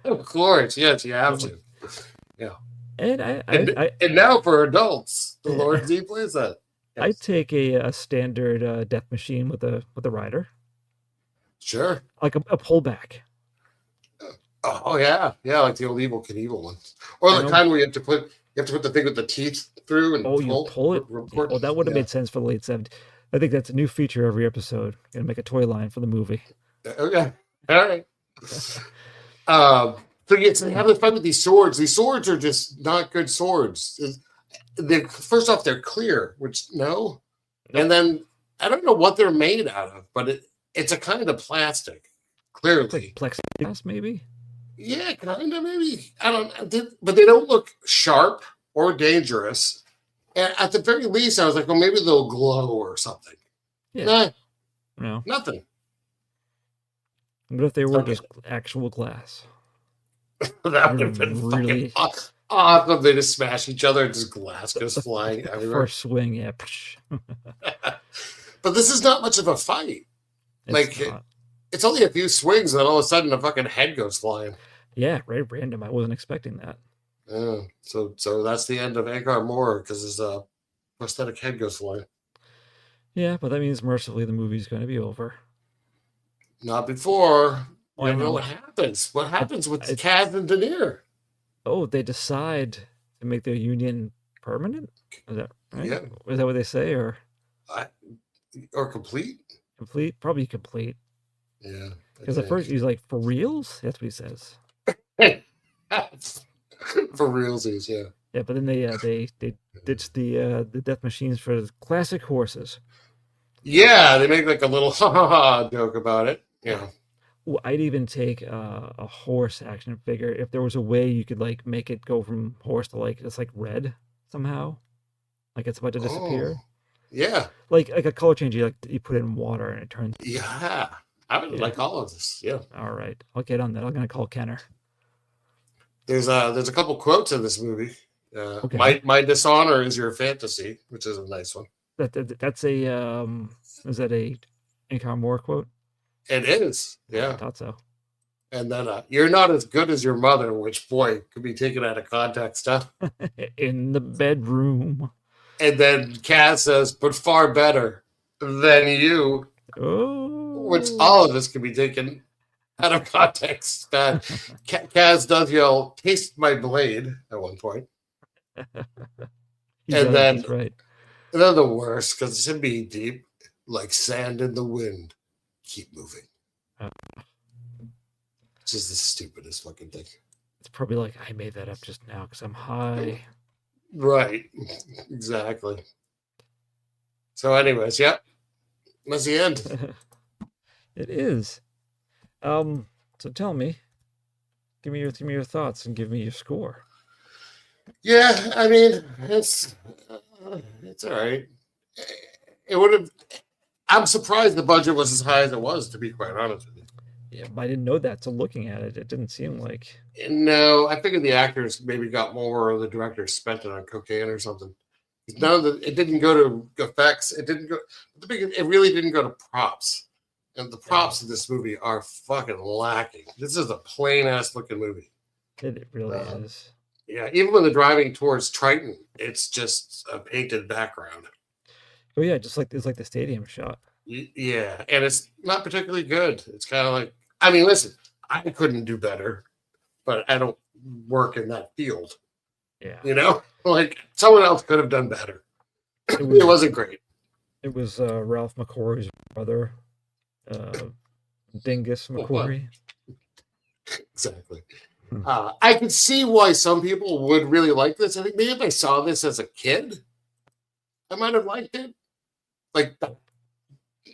Of course, yes, you have to. Yeah. And and now for adults, the Lord Z playset. I take a standard death machine with a rider, Sure. like a pullback. Oh yeah, yeah, like the old Evil Knievel ones, or the kind where you have to put the thing with the teeth through and you pull it. Oh, that would have made sense for the late 70s. I think that's a new feature every episode. Gonna make a toy line for the movie. Okay, all right. So yes, they have the fight with these swords. These swords are just not good swords. First off, they're clear, which no, and then I don't know what they're made out of, but it's a kind of plastic. Clearly, it's like plexiglass, maybe. Yeah, kind of, maybe. I don't know. But they don't look sharp or dangerous. And at the very least, I was like, well, maybe they'll glow or something. Yeah. No. Nothing. What if they were just actual glass? That would have been really awesome. They just smash each other and just glass goes flying everywhere. First swing, yeah. But this is not much of a fight. It's only a few swings, and then all of a sudden a fucking head goes flying. Yeah, right, random. I wasn't expecting that. So that's the end of Ankar Moor because his prosthetic head goes flying. Yeah, but that means mercifully the movie's going to be over. Not before. I know what happens. What happens with Kaz and Deneer? Oh, they decide to make their union permanent? Is that right? Yeah. Is that what they say, or complete? Complete, probably complete. Yeah. Because at first he's like, "For reals?" That's what he says. For realsies, yeah. Yeah, but then they ditch the death machines for classic horses. Yeah, they make like a little ha ha ha joke about it. Yeah. Well, I'd even take a horse action figure if there was a way you could like make it go from horse to like it's like red somehow, like it's about to disappear. Yeah. Like a color change. You put it in water and it turns. Yeah, I would like all of this. Yeah. All right, I'll get on that. I'm gonna call Kenner. There's a couple quotes in this movie. Okay. My dishonor is your fantasy, which is a nice one. That's a is that a Ankar Moor quote? It is. Yeah. I thought so. And then you're not as good as your mother, which boy could be taken out of context, huh? In the bedroom. And then Kaz says, but far better than you. Oh. Which all of this can be taken out of context. Kaz does yell, taste my blade at one point. That's right. And then the worst, because it's him being deep, like sand in the wind. Keep moving. It's just the stupidest fucking thing. It's probably like, I made that up just now because I'm high. Right. Exactly. So anyways, yep. That's the end. It is. So tell me, give me your thoughts and give me your score. Yeah, I mean, it's all right. It would have. I'm surprised the budget was as high as it was, to be quite honest with you. Yeah, but I didn't know that. So looking at it, it didn't seem like. No, I figured the actors maybe got more, or the director spent it on cocaine or something. It didn't go to effects. It didn't go. It really didn't go to props, and the props in this movie are fucking lacking. This is a plain ass looking movie. It really is. Yeah, even when they're driving towards Triton, it's just a painted background. Oh yeah, just like it's like the stadium shot. Yeah, and it's not particularly good. It's kind of like, I mean, listen, I couldn't do better, but I don't work in that field. Yeah, like someone else could have done better. It wasn't great. It was Ralph McQuarrie's brother, Dingus McQuarrie. Exactly. I could see why some people would really like this. I think maybe if I saw this as a kid, I might have liked it. Like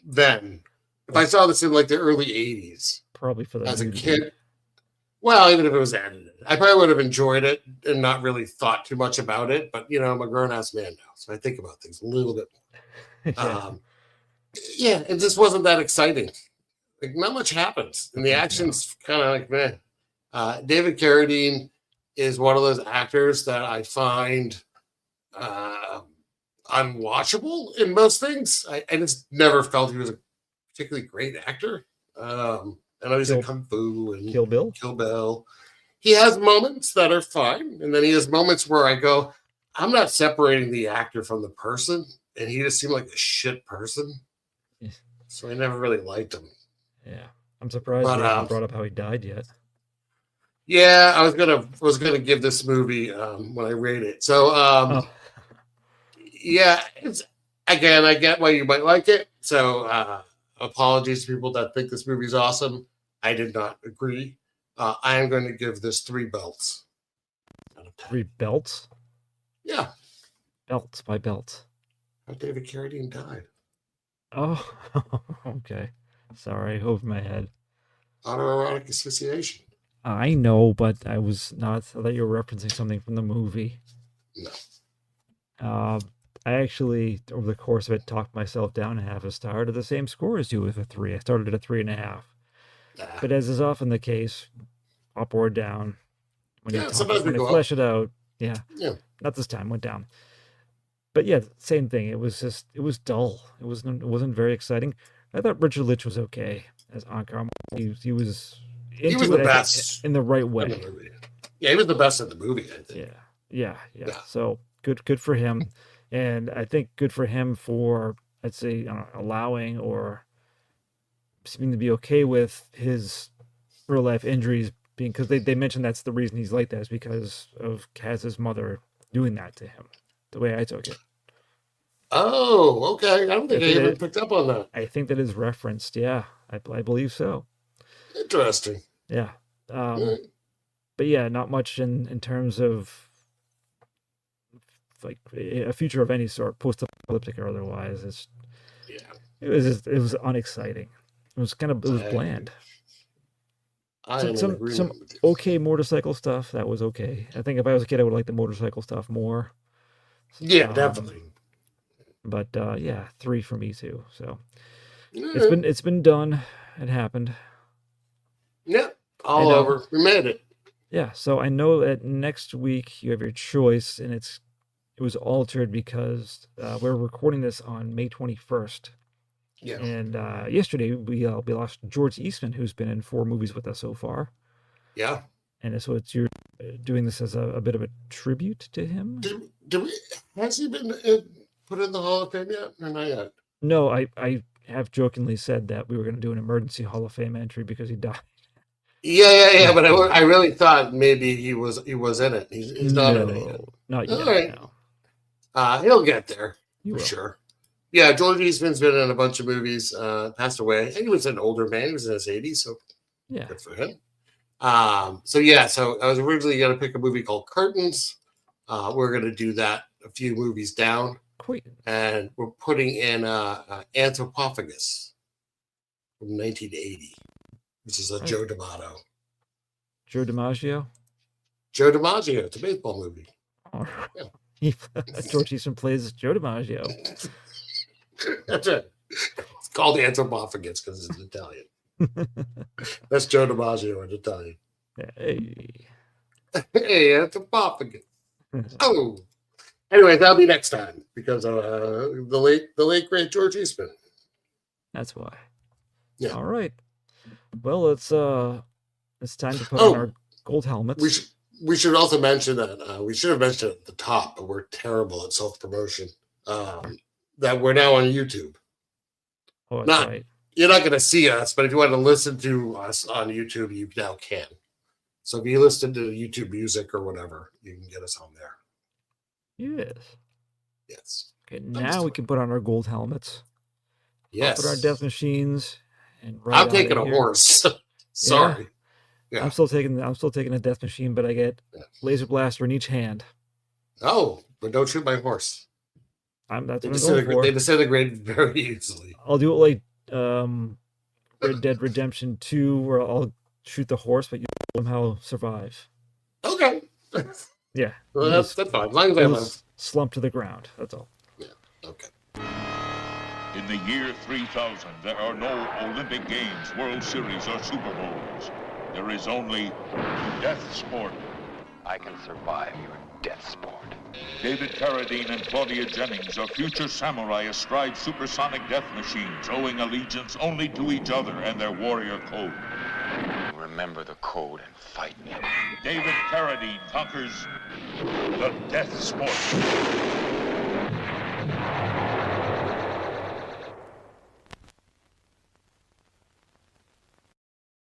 then, If I saw this in like the early 80s Probably for the as a nudity. kid, well, even if it was edited, I probably would have enjoyed it and not really thought too much about it. But, I'm a grown-ass man now, so I think about things a little bit more. Yeah. Yeah, it just wasn't that exciting. Like, not much happens. And the action's kind of like, meh. David Carradine is one of those actors that I find unwatchable in most things. I just never felt he was a particularly great actor. I know he's in Kung Fu and Kill Bill. Kill Bill. He has moments that are fine, and then he has moments where I go, I'm not separating the actor from the person, and he just seemed like a shit person. So I never really liked him. Yeah, I'm surprised you haven't brought up how he died yet. Yeah, I was gonna give this movie when I rate it. So yeah, it's again, I get why you might like it. So apologies to people that think this movie's awesome. I did not agree. I am going to give this 3 belts out of 10. 3 belts? Yeah. Belts by belts. How David Carradine died. Oh, okay. Sorry, over my head. Autoerotic asphyxiation. I know, but I thought you were referencing something from the movie. No. I actually, over the course of it, talked myself down a half a star to the same score as you with a 3. I started at a 3.5. But as is often the case, up or down, when you flesh it out, yeah. Not this time, went down. But yeah, same thing. It was dull. It wasn't very exciting. I thought Richard Litch was okay as Ankar. He was the best in the right way. Yeah, he was the best in the movie, I think. Yeah. So good for him. And I think good for him for, I'd say, allowing or seeming to be okay with his real life injuries being, because they mentioned that's the reason he's like that is because of Kaz's mother doing that to him, the way I took it. Oh, okay. I don't think I even picked up on that. I think that is referenced. Yeah, I believe so. Interesting. Yeah. But yeah, not much in terms of like a future of any sort, post-apocalyptic or otherwise. It was unexciting. It was bland. Some okay motorcycle stuff that was okay. I think if I was a kid, I would like the motorcycle stuff more. Yeah, definitely. But yeah, 3 for me too. So it's been done. It happened. Yep, all over. We made it. Yeah. So I know that next week you have your choice, and it was altered because we're recording this on May 21st. Yeah. And yesterday we lost George Eastman, who's been in 4 movies with us so far. Yeah. And so you're doing this as a bit of a tribute to him. Has he been put in the Hall of Fame yet, or not yet? No, I have jokingly said that we were going to do an emergency Hall of Fame entry because he died. Yeah. But I really thought maybe he was in it. He's not in it yet. Not yet. All right. No. He'll get there He for will. sure. Yeah, George Eastman's been in a bunch of movies. Passed away. I think he was an older man. He was in his 80s, so yeah, good for him. So I was originally going to pick a movie called Curtains. We're going to do that a few movies down. Quite. And we're putting in Anthropophagus from 1980, which is a Joe D'Amato. Joe DiMaggio? Joe DiMaggio. It's a baseball movie. Oh, yeah. George Eastman plays Joe DiMaggio. That's it. It's called Anthropophagus because it's Italian. That's Joe DiMaggio in Italian. Hey, Anthropophagus. Oh. Anyway, that'll be next time because the late great George Eastman. That's why. Yeah. All right. Well, it's time to put on our gold helmets. We should also mention that we should have mentioned it at the top, but we're terrible at self-promotion. That we're now on YouTube. Oh, that's right. You're not going to see us, but if you want to listen to us on YouTube, you now can. So if you listen to YouTube music or whatever, you can get us on there. Yes. Okay, now we can put on our gold helmets. Yes. Put our death machines and I'm taking a horse. Sorry. Yeah. I'm still taking a death machine, but I get laser blaster in each hand. Oh, but don't shoot my horse. They disintegrate very easily. I'll do it like Red Dead Redemption 2, where I'll shoot the horse, but you somehow survive. Okay. Yeah. Well, that's fine. As long as I live. Slump to the ground. That's all. Yeah. Okay. In the year 3000, there are no Olympic Games, World Series, or Super Bowls. There is only Deathsport. I can survive your Deathsport. David Carradine and Claudia Jennings are future samurai astride supersonic death machines, owing allegiance only to each other and their warrior code. Remember the code and fight me. David Carradine conquers the Deathsport.